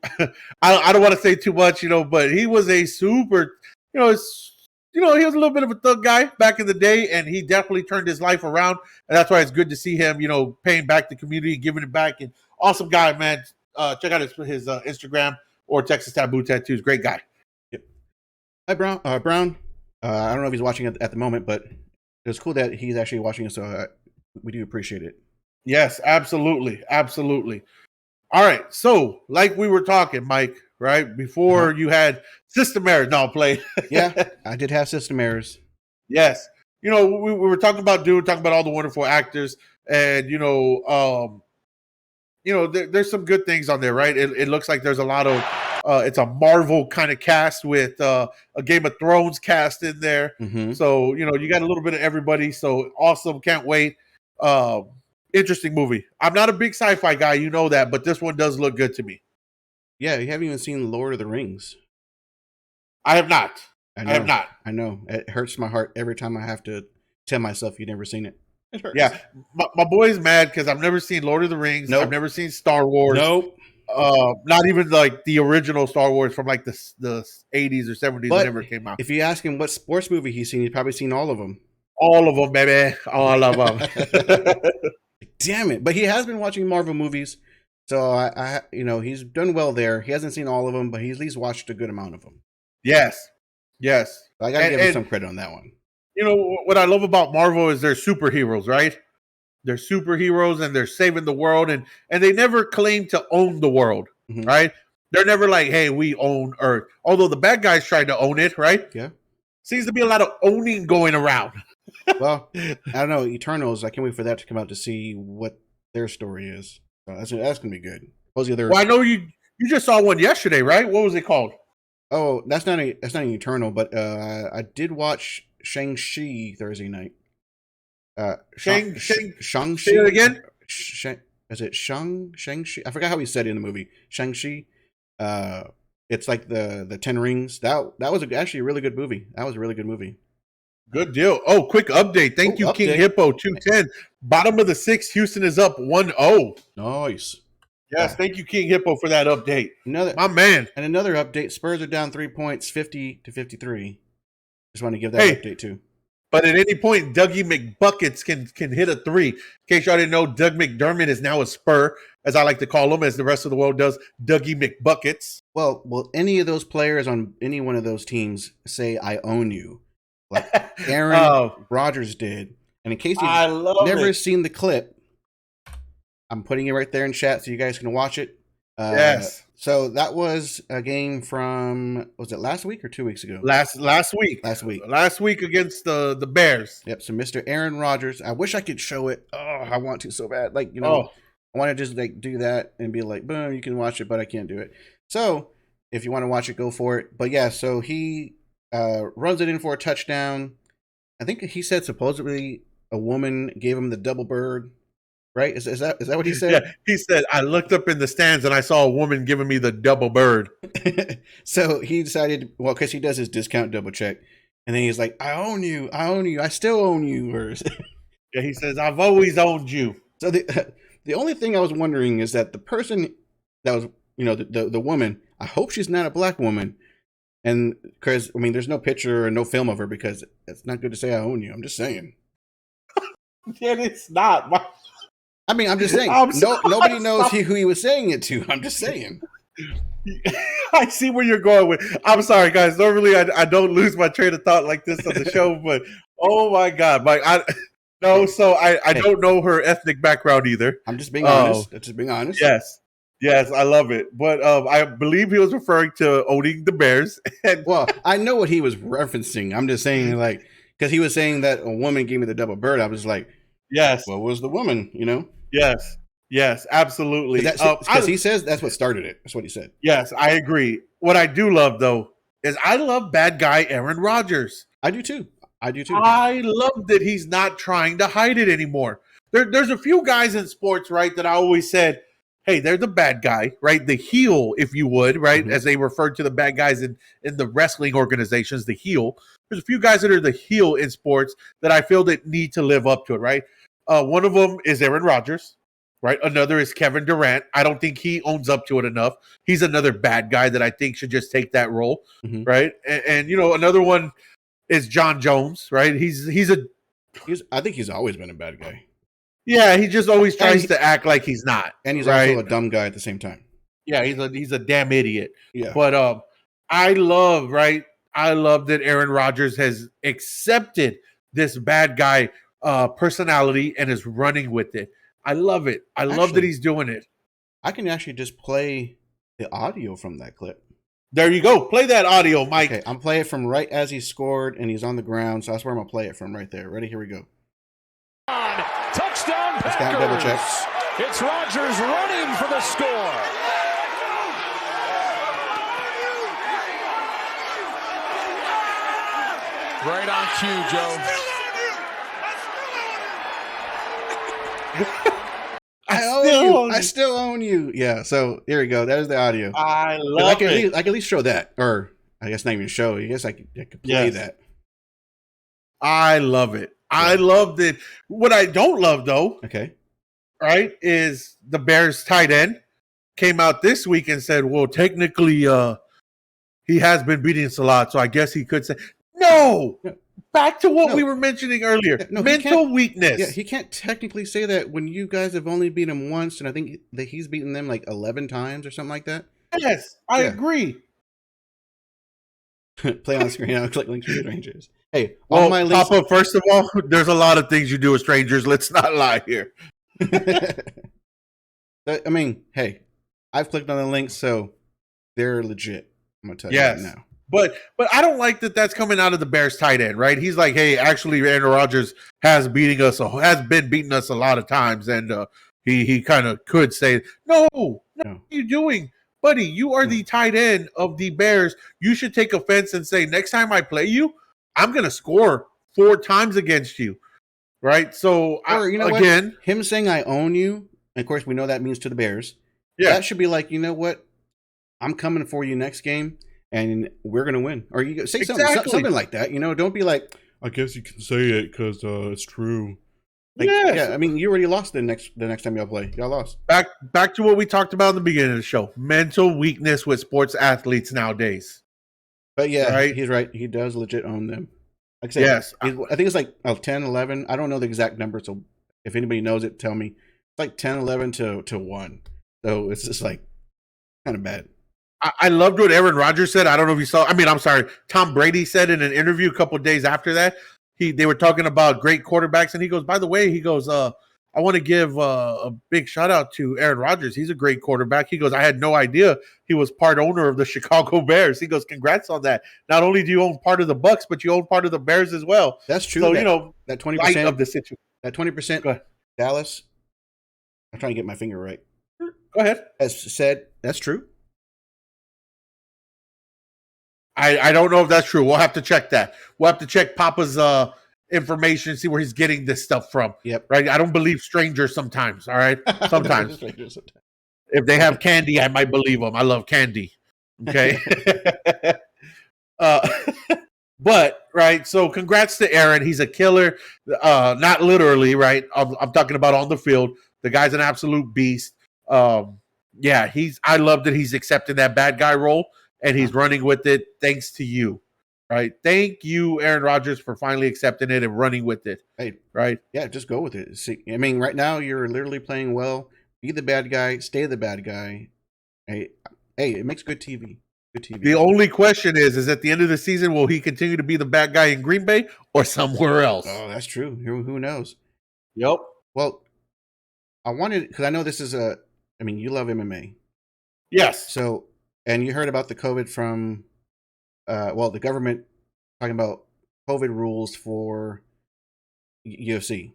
I don't want to say too much, but he was a super, he was a little bit of a thug guy back in the day, and he definitely turned his life around. And that's why it's good to see him, paying back the community, giving it back. And awesome guy, man. Check out his Instagram or Texas Taboo Tattoos. Great guy. Yep. Hi, Brown. Brown. I don't know if he's watching at the moment, but it's cool that he's actually watching us. So we do appreciate it. Yes, absolutely, absolutely. All right, so like we were talking, Mike, right before you had system errors. No, play. Yeah, I did have system errors. Yes, we were talking about all the wonderful actors, and there's some good things on there, right? It looks like there's a lot of it's a Marvel kind of cast with a Game of Thrones cast in there. Mm-hmm. So you got a little bit of everybody. So awesome, can't wait. Interesting movie. I'm not a big sci-fi guy, you know that, but this one does look good to me. Yeah, you haven't even seen Lord of the Rings. I have not. I have not. I know. It hurts my heart every time I have to tell myself you've never seen it. It hurts. Yeah, my boy's mad because I've never seen Lord of the Rings. Nope. I've never seen Star Wars. Nope. Not even like the original Star Wars from like the 80s or 70s whenever it came out. If you ask him what sports movie he's seen, he's probably seen all of them. All of them, baby. All of them. Damn it. But he has been watching Marvel movies. So I he's done well there. He hasn't seen all of them, but he's at least watched a good amount of them. Yes. So I got to give him some credit on that one. What I love about Marvel is they're superheroes, right? They're superheroes and they're saving the world, and they never claim to own the world, right? They're never like, hey, we own Earth. Although the bad guys tried to own it, right? Yeah. Seems to be a lot of owning going around. Well, I don't know. Eternals, I can't wait for that to come out to see what their story is. That's going to be good. Well, I know you just saw one yesterday, right? What was it called? Oh, that's not an Eternal, but I did watch Shang-Chi Thursday night. Shang-Chi? Say it again? Is it Shang-Chi? I forgot how he said it in the movie. Shang-Chi. It's like the 10 Rings. That was actually a really good movie. That was a really good movie. Good deal. Oh, quick update. Thank you, King Hippo 210. Bottom of the 6th, Houston is up 1-0. Nice. Yes, thank you, King Hippo, for that update. My man. And another update. Spurs are down 3 points, 50-53. Just want to give that update too. But at any point, Dougie McBuckets can hit a 3. In case y'all didn't know, Doug McDermott is now a Spur, as I like to call him, as the rest of the world does, Dougie McBuckets. Well, will any of those players on any one of those teams say, I own you? Like Aaron Rodgers did. And in case you've never seen the clip, I'm putting it right there in chat so you guys can watch it. Yes. So that was a game from, was it last week or 2 weeks ago? Last week. Last week against the Bears. Yep. So Mr. Aaron Rodgers, I wish I could show it. Oh, I want to so bad. I want to just do that and be like, boom, you can watch it, but I can't do it. So if you want to watch it, go for it. But yeah, so he runs it in for a touchdown. I think he said supposedly a woman gave him the double bird. Right? Is that what he said? Yeah, he said, I looked up in the stands and I saw a woman giving me the double bird. So he decided, because he does his discount double check. And then he's like, I own you. I still own you. Yeah, he says, I've always owned you. So the only thing I was wondering is that the person that was, the woman, I hope she's not a black woman. And because, there's no picture or no film of her because it's not good to say I own you. I'm just saying. Yeah, it's not. I mean, I'm just saying. Nobody knows who he was saying it to. I'm just saying. I see where you're going with. I'm sorry, guys. Normally, I don't lose my train of thought like this on the show, but oh my god, Mike! I don't know her ethnic background either. I'm just being honest. Just being honest. Yes, I love it. But I believe he was referring to owning the Bears. Well, I know what he was referencing. I'm just saying, like, because he was saying that a woman gave me the double bird. I was like, yes. What was the woman? You know? Yes, absolutely. Because he says that's what started it. That's what he said. Yes, I agree. What I do love, though, is I love bad guy Aaron Rodgers. I do too. I love that he's not trying to hide it anymore. There's a few guys in sports, right, that I always said, hey, they're the bad guy, right? The heel, if you would, right? Mm-hmm. As they referred to the bad guys in the wrestling organizations, the heel. There's a few guys that are the heel in sports that I feel that need to live up to it, right? One of them is Aaron Rodgers. Right. Another is Kevin Durant. I don't think he owns up to it enough. He's another bad guy that I think should just take that role. Mm-hmm. Right. And another one is John Jones. Right. I think he's always been a bad guy. Yeah. He just always tries to act like he's not. And he's also a dumb guy at the same time. Yeah. He's a damn idiot. Yeah. But I love that Aaron Rodgers has accepted this bad guy personality and is running with it. I love it. I love that he's doing it. I can actually just play the audio from that clip. There you go. Play that audio, Mike. Okay, I'm playing it from right as he scored and he's on the ground, so that's where I'm going to play it from right there. Ready? Here we go. Touchdown Packers. Double check. It's Rodgers running for the score. Right on cue, Joe. I still own you. Yeah, so here we go. There's the audio. I love it. I can at least show that. Or I guess not even show. I guess I could play that. I love it. Yeah. I love it. What I don't love, though, right, is the Bears tight end came out this week and said, well, technically he has been beating us a lot, so I guess he could say, no. Back to what we were mentioning earlier. Mental weakness. Yeah, he can't technically say that when you guys have only beaten him once, and I think that he's beaten them like 11 times or something like that. Yes, I agree. Play on the screen. I'll click links for strangers. Hey, all my links. Papa, first of all, there's a lot of things you do with strangers. Let's not lie here. I mean, hey, I've clicked on the links, so they're legit. I'm going to tell you that now. But I don't like that that's coming out of the Bears tight end, right? He's like, hey, actually, Aaron Rodgers has been beating us a lot of times, and he kind of could say, no, what are you doing? Buddy, you are the tight end of the Bears. You should take offense and say, next time I play you, I'm going to score 4 times against you, right? So, again, him saying I own you, and of course we know that means to the Bears. Yeah, that should be like, you know what? I'm coming for you next game. And we're going to win. Or you say something like that. Don't be like, I guess you can say it because it's true. Like, yeah, I mean, you already lost the next time y'all play. Y'all lost. Back to what we talked about in the beginning of the show. Mental weakness with sports athletes nowadays. But yeah, he's right. He does legit own them. Like I said, yes. I think it's like 10, 11. I don't know the exact number. So if anybody knows it, tell me. It's like 10, 11 to 1. So it's just like kind of bad. I loved what Aaron Rodgers said. I don't know if you saw. I'm sorry. Tom Brady said in an interview a couple of days after that, they were talking about great quarterbacks, and he goes, by the way, I want to give a big shout out to Aaron Rodgers. He's a great quarterback. He goes, I had no idea he was part owner of the Chicago Bears. He goes, congrats on that. Not only do you own part of the Bucks, but you own part of the Bears as well. That's true. So, that 20% of the situation. That 20% Dallas. I'm trying to get my finger right. Go ahead. As said, that's true. I don't know if that's true. We'll have to check that. We'll have to check Papa's information, see where he's getting this stuff from. Yep. Right? I don't believe strangers sometimes, all right? Sometimes. If they have candy, I might believe them. I love candy. Okay? But, right, so congrats to Aaron. He's a killer. Not literally, right? I'm talking about on the field. The guy's an absolute beast. I love that he's accepting that bad guy role. And he's running with it thanks to you, right? Thank you, Aaron Rodgers, for finally accepting it and running with it. Hey, right? Yeah, just go with it. See, I mean, right now you're literally playing well. Be the bad guy. Stay the bad guy. Hey, it makes good TV. Good TV. The only question is at the end of the season, will he continue to be the bad guy in Green Bay or somewhere else? Oh, that's true. Who knows? Yep. Well, I wanted, because I know this is you love MMA. Yes. So, and you heard about the COVID from, the government talking about COVID rules for UFC.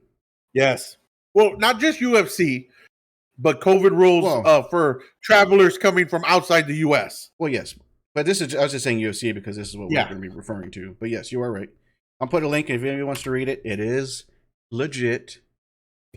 Yes. Well, not just UFC, but COVID rules for travelers coming from outside the U.S. Well, yes. But I was just saying UFC because this is what we're going to be referring to. But yes, you are right. I'll put a link if anybody wants to read it. It is legit.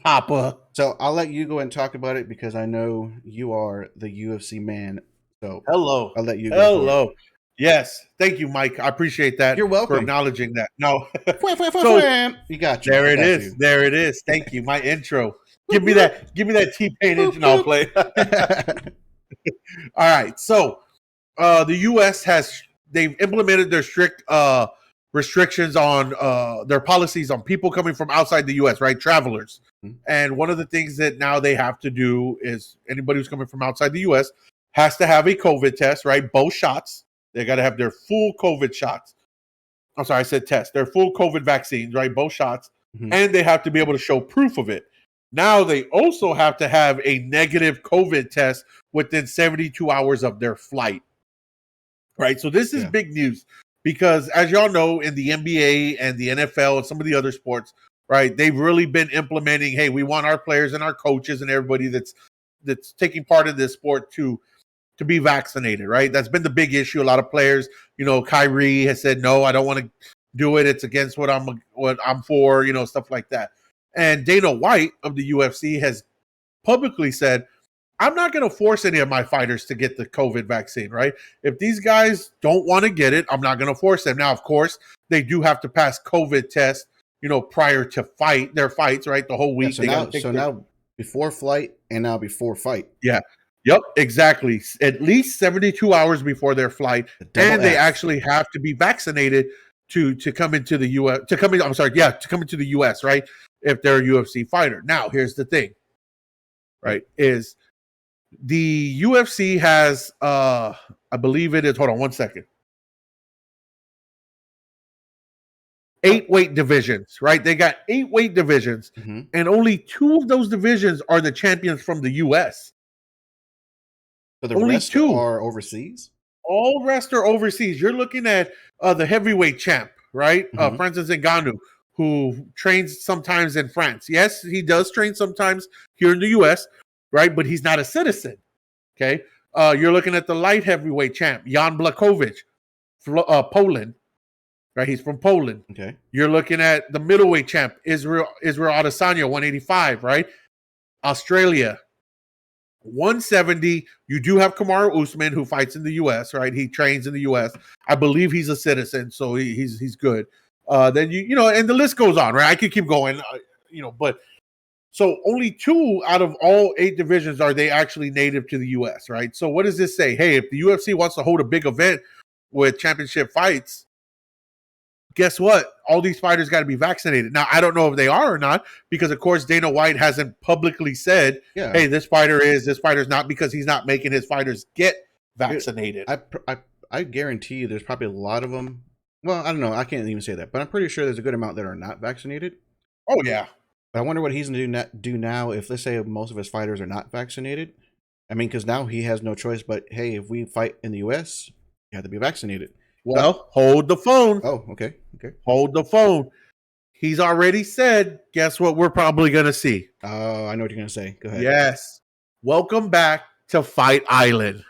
Papa. So I'll let you go and talk about it because I know you are the UFC man. So hello. I'll let you go. Hello. Yes. Thank you, Mike. I appreciate that. You're welcome. For acknowledging that. No. You got you. There it is. There it is. Thank you. My intro. Give me that T-Pain intro. I'll play. All right. So the U.S. they've implemented their strict restrictions on their policies on people coming from outside the U.S., right? Travelers. Mm-hmm. And one of the things that now they have to do is anybody who's coming from outside the U.S. has to have a COVID test, right? Both shots. They got to have their full COVID shots. I'm sorry, I said test. Their full COVID vaccines, right? Both shots. Mm-hmm. And they have to be able to show proof of it. Now they also have to have a negative COVID test within 72 hours of their flight. Right? So this is big news because as y'all know, in the NBA and the NFL and some of the other sports, right, they've really been implementing, hey, we want our players and our coaches and everybody that's taking part in this sport to be vaccinated, right? That's been the big issue. A lot of players, Kyrie has said, no, I don't want to do it. It's against what I'm for, stuff like that. And Dana White of the UFC has publicly said, I'm not going to force any of my fighters to get the COVID vaccine, right? If these guys don't want to get it, I'm not going to force them. Now, of course, they do have to pass COVID tests, prior to their fights, right? The whole week. Yeah, now before flight and now before fight. Yeah. Yep, exactly. At least 72 hours before their flight, and they actually have to be vaccinated to come into the U.S. to come into the U.S. Right? If they're a UFC fighter. Now, here's the thing. Right? Is the UFC has I believe it is. Hold on one second. 8 weight divisions, right? They got 8 weight divisions, and only 2 of those divisions are the champions from the U.S. So the only rest 2 are overseas? All rest are overseas. You're looking at the heavyweight champ, right? Francis Ngannou, who trains sometimes in France. Yes, he does train sometimes here in the U.S., right? But he's not a citizen, okay? You're looking at the light heavyweight champ, Jan Blachowicz, Poland, right? He's from Poland. Okay. You're looking at the middleweight champ, Israel Adesanya, 185, right? Australia. 170, you do have Kamaru Usman who fights in the U.S., right? He trains in the U.S. I believe he's a citizen, so he's good. Then and the list goes on, right? I could keep going, but so only 2 out of all 8 divisions are they actually native to the U.S., right? So what does this say? Hey, if the UFC wants to hold a big event with championship fights, guess what? All these fighters got to be vaccinated. Now, I don't know if they are or not because, of course, Dana White hasn't publicly said, hey, this fighter is, this fighter's not, because he's not making his fighters get vaccinated. I guarantee you there's probably a lot of them. Well, I don't know. I can't even say that. But I'm pretty sure there's a good amount that are not vaccinated. Oh, yeah. But I wonder what he's going to do now if, let's say, most of his fighters are not vaccinated. I mean, because now he has no choice but, hey, if we fight in the U.S., you have to be vaccinated. Well, hold the phone. Oh, okay. Hold the phone. He's already said, guess what we're probably going to see? Oh, I know what you're going to say. Go ahead. Yes. Welcome back to Fight Island.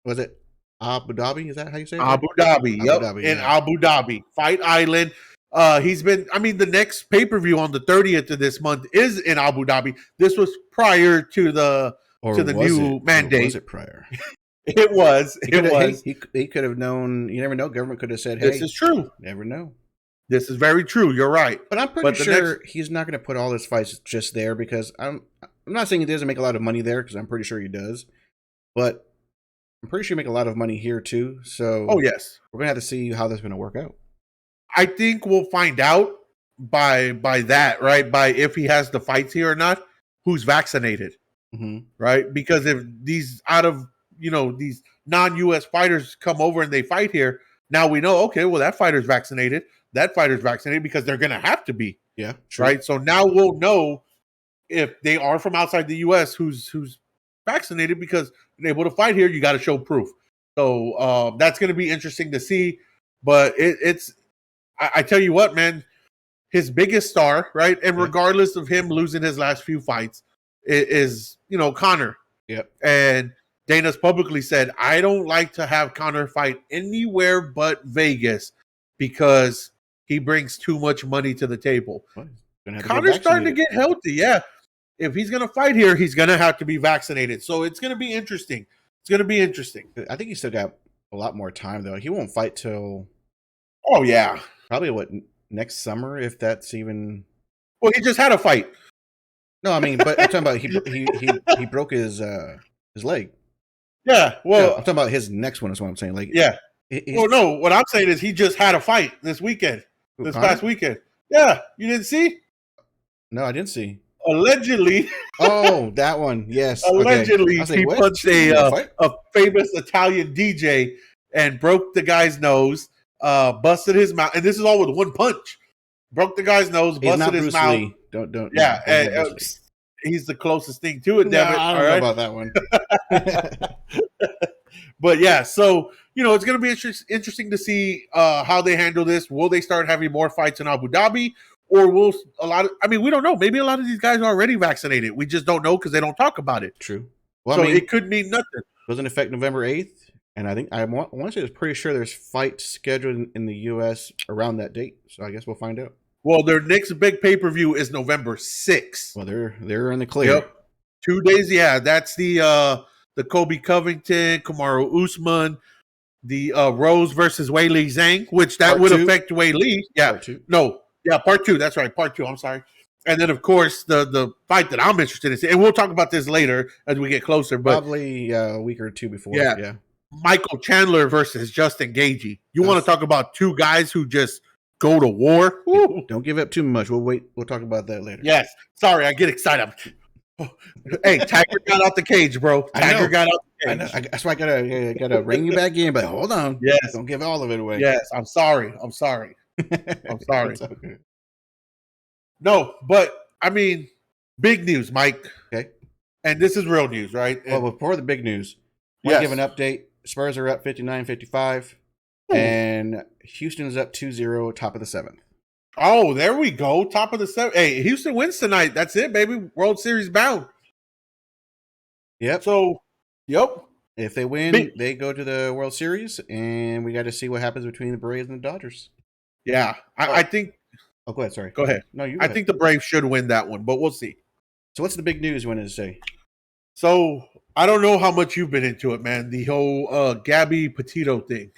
Was it Abu Dhabi? Is that how you say it? Abu Dhabi. In Abu Dhabi. Fight Island. The next pay-per-view on the 30th of this month is in Abu Dhabi. This was prior to the new mandate. Or was it prior? It was. He could have known. You never know. Government could have said, "Hey, this is true." Never know. This is very true. You're right. But I'm pretty sure he's not going to put all his fights just there because I'm not saying he doesn't make a lot of money there because I'm pretty sure he does. But I'm pretty sure he make a lot of money here too. So, oh yes, we're going to have to see how this is going to work out. I think we'll find out by that, right? By if he has the fights here or not, who's vaccinated, right? Because if these these non-US fighters come over and they fight here, now we know, okay, well, that fighter's vaccinated. That fighter's vaccinated because they're going to have to be. Yeah. True. Right. So now we'll know if they are from outside the US who's vaccinated, because they're able to fight here. You got to show proof. So that's going to be interesting to see. But I tell you what, man, his biggest star, right? And regardless of him losing his last few fights, is Conor. Yep. And Dana's publicly said, I don't like to have Conor fight anywhere but Vegas because he brings too much money to the table. Conor's starting to get healthy. Yeah. If he's going to fight here, he's going to have to be vaccinated. So it's going to be interesting. It's going to be interesting. I think he's still got a lot more time, though. He won't fight till... Oh, yeah. Probably, next summer, if that's even... Well, he just had a fight. No, I mean, but I'm talking about he broke his leg. Yeah, well... No, I'm talking about his next one is what I'm saying. Like, yeah. Well, no, what I'm saying is he just had a fight this weekend. This past weekend. Yeah, you didn't see? No, I didn't see. Allegedly. Oh, that one. Yes. Allegedly, okay. he punched a famous Italian DJ and broke the guy's nose, busted his mouth, and this is all with one punch. Broke the guy's nose, busted his mouth. Lee. Don't. Yeah, he's the closest thing to it. Damn it! I don't know about that one. But yeah, so it's going to be interesting to see how they handle this. Will they start having more fights in Abu Dhabi? Or will we don't know. Maybe a lot of these guys are already vaccinated. We just don't know because they don't talk about it. True. Well, so it could mean nothing. It was in effect November 8th. And I think I want to say I was pretty sure there's fights scheduled in the U.S. around that date. So I guess we'll find out. Well, their next big pay-per-view is November 6th. Well, they're in the clear. Yep. 2 days, yeah. That's the Kobe Covington, Kamaru Usman, the Rose versus Weili Zhang, which that would affect Weili. Yeah. Part 2. No. Yeah, part 2. That's right. Part 2. I'm sorry. And then, of course, the fight that I'm interested in, and we'll talk about this later as we get closer. But probably a week or two before. Yeah. Michael Chandler versus Justin Gagey. You want to talk about two guys who just go to war? Ooh. Don't give up too much. We'll wait. We'll talk about that later. Yes. Sorry, I get excited. Hey, Tiger got out the cage, bro. Tiger got out the cage. I know. That's why I gotta rein you back in. But hold on. Yes. Don't give all of it away. Yes. I'm sorry. I'm sorry. Okay. No, but I mean, big news, Mike. Okay. And this is real news, right? Well, before the big news, I want to give an update. Spurs are up 59-55, and Houston is up 2-0, top of the 7th. Oh, there we go. Top of the 7th. Hey, Houston wins tonight. That's it, baby. World Series bound. Yep. So, yep. If they win, they go to the World Series, and we got to see what happens between the Braves and the Dodgers. Yeah, I think. Oh, go ahead. Sorry. Go ahead. No, you. I think the Braves should win that one, but we'll see. So, what's the big news you wanted to say? So, I don't know how much you've been into it, man. The whole Gabby Petito thing.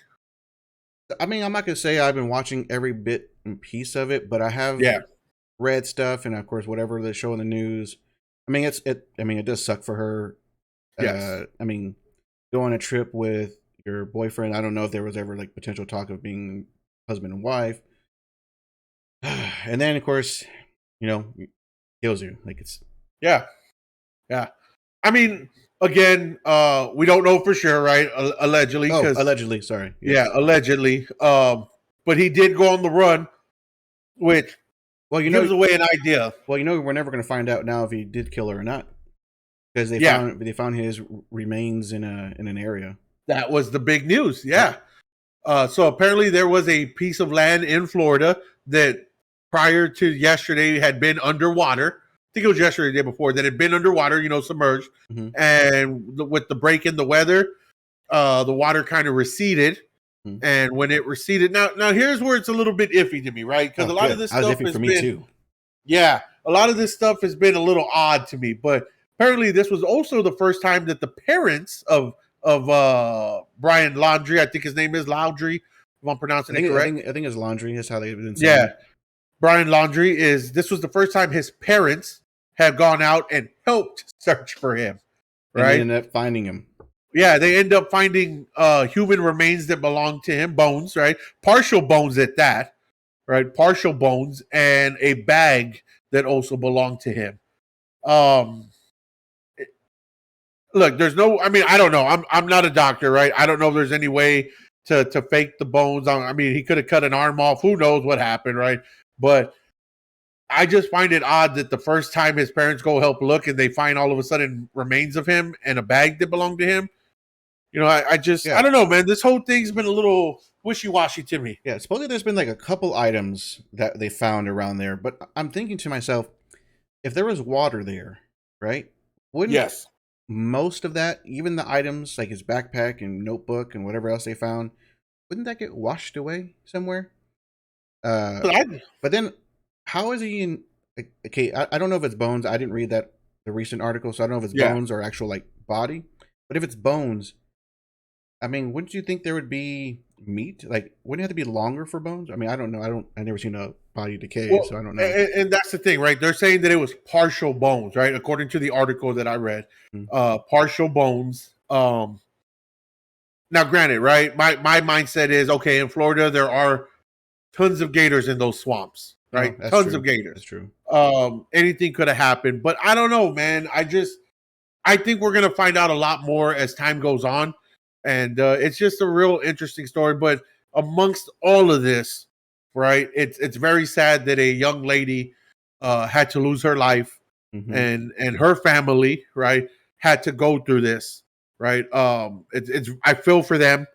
I mean, I'm not gonna say I've been watching every bit and piece of it, but I have read stuff, and of course, whatever they show in the news. I mean, it does suck for her. Yes. I mean, go on a trip with your boyfriend. I don't know if there was ever like potential talk of being husband and wife. And then, of course, kills you. Like it's yeah. I mean, again, we don't know for sure, right? Allegedly. Allegedly. Sorry. Yeah, allegedly. But he did go on the run, which gives away an idea. Well, we're never going to find out now if he did kill her or not, because they found his remains in an area. That was the big news. Yeah. So apparently there was a piece of land in Florida that prior to yesterday had been underwater. I think it was yesterday, the day before, that had been underwater, submerged. Mm-hmm. And with the break in the weather, the water kind of receded. Mm-hmm. And when it receded, now here's where it's a little bit iffy to me, right? Because a lot of this stuff has been, too. Yeah, a lot of this stuff has been a little odd to me. But apparently this was also the first time that the parents of Brian Laundrie, I think his name is Laundrie, if I'm pronouncing it correct. I think it's Laundrie. That's how they've been saying it. Brian Laundrie this was the first time his parents have gone out and helped search for him. Right? And they ended up finding him. Yeah, they end up finding human remains that belong to him, bones, right? Partial bones at that. right? Partial bones and a bag that also belonged to him. Look, there's no. I mean, I don't know. I'm not a doctor, right? I don't know if there's any way to fake the bones. I mean, he could have cut an arm off. Who knows what happened, right? But I just find it odd that the first time his parents go help look and they find all of a sudden remains of him and a bag that belonged to him. You know, I don't know, man. This whole thing's been a little wishy-washy to me. Yeah, supposedly there's been like a couple items that they found around there, but I'm thinking to myself, if there was water there, right? Wouldn't most of that, even the items like his backpack and notebook and whatever else they found, wouldn't that get washed away somewhere? But then, how is he in? Okay, I don't know if it's bones. I didn't read the recent article, so I don't know if it's bones or actual like body. But if it's bones, I mean, wouldn't you think there would be meat? Like, wouldn't it have to be longer for bones? I mean, I don't know. I've never seen a body decay, so I don't know. And that's the thing, right? They're saying that it was partial bones, right? According to the article that I read, partial bones. Now, granted, right? My mindset is, okay, in Florida, there are tons of gators in those swamps, right? Tons of gators. That's true. Anything could have happened, but I don't know, man. I think we're going to find out a lot more as time goes on. And it's just a real interesting story. But amongst all of this, right, it's very sad that a young lady had to lose her life and her family, right, had to go through this, right? It's I feel for them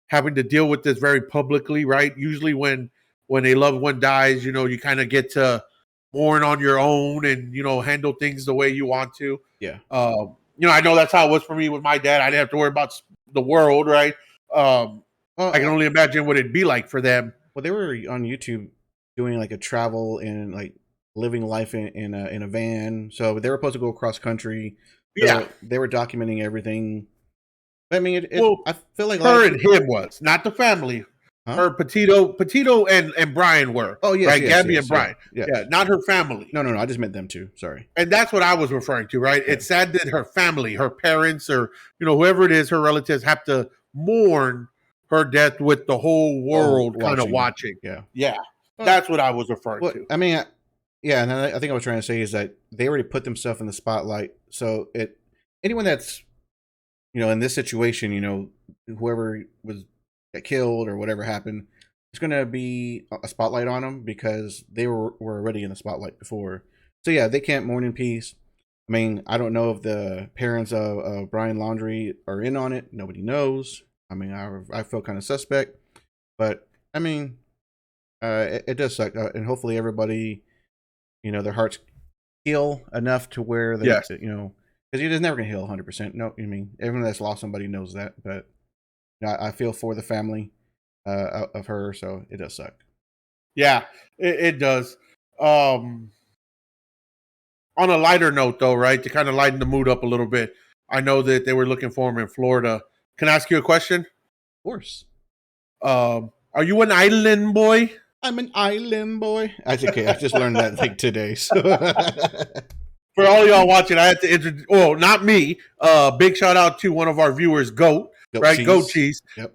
having to deal with this very publicly, right? Usually when a loved one dies, you know, you kind of get to mourn on your own and, you know, handle things the way you want to. Yeah. You know, I know that's how it was for me with my dad. I didn't have to worry about the world, right? I can only imagine what it'd be like for them. Well, they were on YouTube doing like a travel and like living life in a van. So they were supposed to go across country. So they were documenting everything. I mean, I feel like her and him was not the family. Her Petito and Brian were. Oh yes, right. Yes, Gabby yes, and Brian. Yeah, not her family. No. I just meant them too. Sorry. And that's what I was referring to, right? Yeah. It's sad that her family, her parents, or you know whoever it is, her relatives have to mourn her death with the whole world kind of watching. Yeah. That's what I was referring to. I mean, and I think I was trying to say is that they already put themselves in the spotlight. So anyone that's in this situation, whoever got killed or whatever happened, it's going to be a spotlight on them because they were already in the spotlight before. So yeah, they can't mourn in peace. I mean, I don't know if the parents of Brian Laundrie are in on it. Nobody knows. I mean, I feel kind of suspect, but I mean, it does suck, and hopefully everybody, their hearts heal enough to where they, because you're just never gonna heal 100%. No, I mean, everyone that's lost somebody knows that, but I feel for the family of her, so it does suck. Yeah, it does. On a lighter note, though, right, to kind of lighten the mood up a little bit, I know that they were looking for him in Florida. Can I ask you a question? Of course. Are you an island boy? I'm an island boy. That's okay. I just learned that like today. So. For all y'all watching, I had to introduce. Well, not me. Big shout out to one of our viewers, Goat right? Goat Cheese. Yep.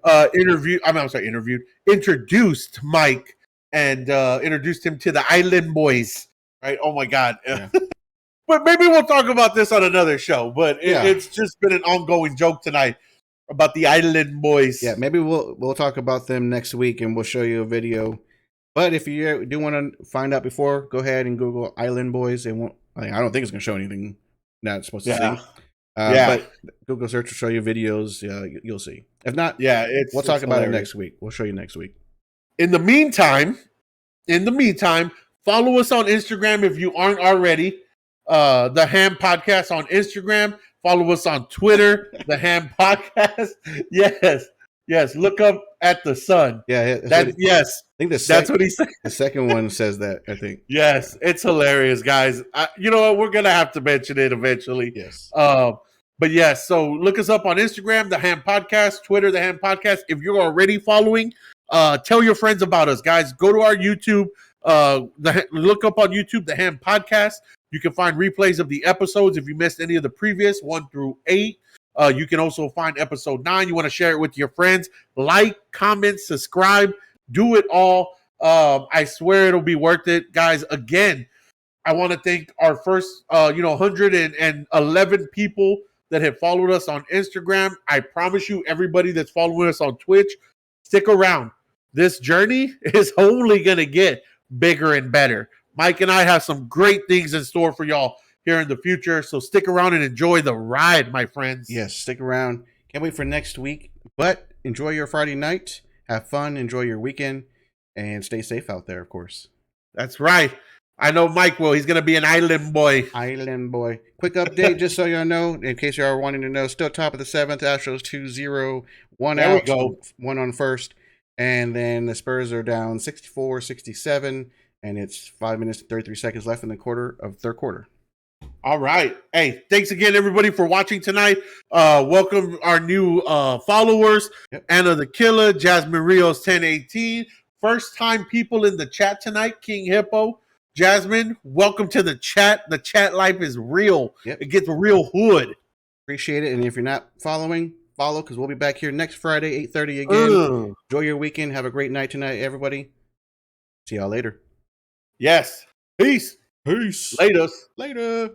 Introduced Mike and introduced him to the Island Boys. Right? Oh my God. Yeah. But maybe we'll talk about this on another show. But it's just been an ongoing joke tonight about the Island Boys. Yeah, maybe we'll talk about them next week and we'll show you a video. But if you do want to find out before, go ahead and Google Island Boys. I don't think it's going to show anything not supposed to see. But Google search will show you videos. You'll see. If not, we'll talk about it next week. We'll show you next week. In the meantime, follow us on Instagram if you aren't already. The Ham Podcast on Instagram. Follow us on Twitter, the Ham Podcast. Yes. Look up at the sun. Yeah. Yes. I think that's what he said. The second one says that, I think. Yes, it's hilarious, guys. You know what? We're gonna have to mention it eventually. Yes. But yes. So look us up on Instagram, the Ham Podcast, Twitter, the Ham Podcast. If you're already following, tell your friends about us, guys. Go to our YouTube. Look up on YouTube, the Ham Podcast. You can find replays of the episodes if you missed any of the previous 1 through 8. You can also find episode 9. You want to share it with your friends. Like, comment, subscribe. Do it all. I swear it'll be worth it, guys. Again, I want to thank our first, 111 people that have followed us on Instagram. I promise you, everybody that's following us on Twitch, stick around. This journey is only going to get bigger and better. Mike and I have some great things in store for y'all here in the future. So stick around and enjoy the ride, my friends. Yes, stick around. Can't wait for next week. But enjoy your Friday night. Have fun. Enjoy your weekend. And stay safe out there, of course. That's right. I know Mike will. He's going to be an island boy. Island boy. Quick update, just so y'all know, in case you are wanting to know, still top of the 7th. Astros 2-0. One There we out. go. One on first. And then the Spurs are down 64-67. And it's 5 minutes and 33 seconds left in the third quarter. All right. Hey, thanks again, everybody, for watching tonight. Welcome our new followers. Yep. Anna the Killer, Jasmine Rios 1018. First time people in the chat tonight, King Hippo. Jasmine, welcome to the chat. The chat life is real. Yep. It gets real hood. Appreciate it. And if you're not following, follow, because we'll be back here next Friday, 8:30 again. Enjoy your weekend. Have a great night tonight, everybody. See y'all later. Yes. Peace. Peace. Later. Later.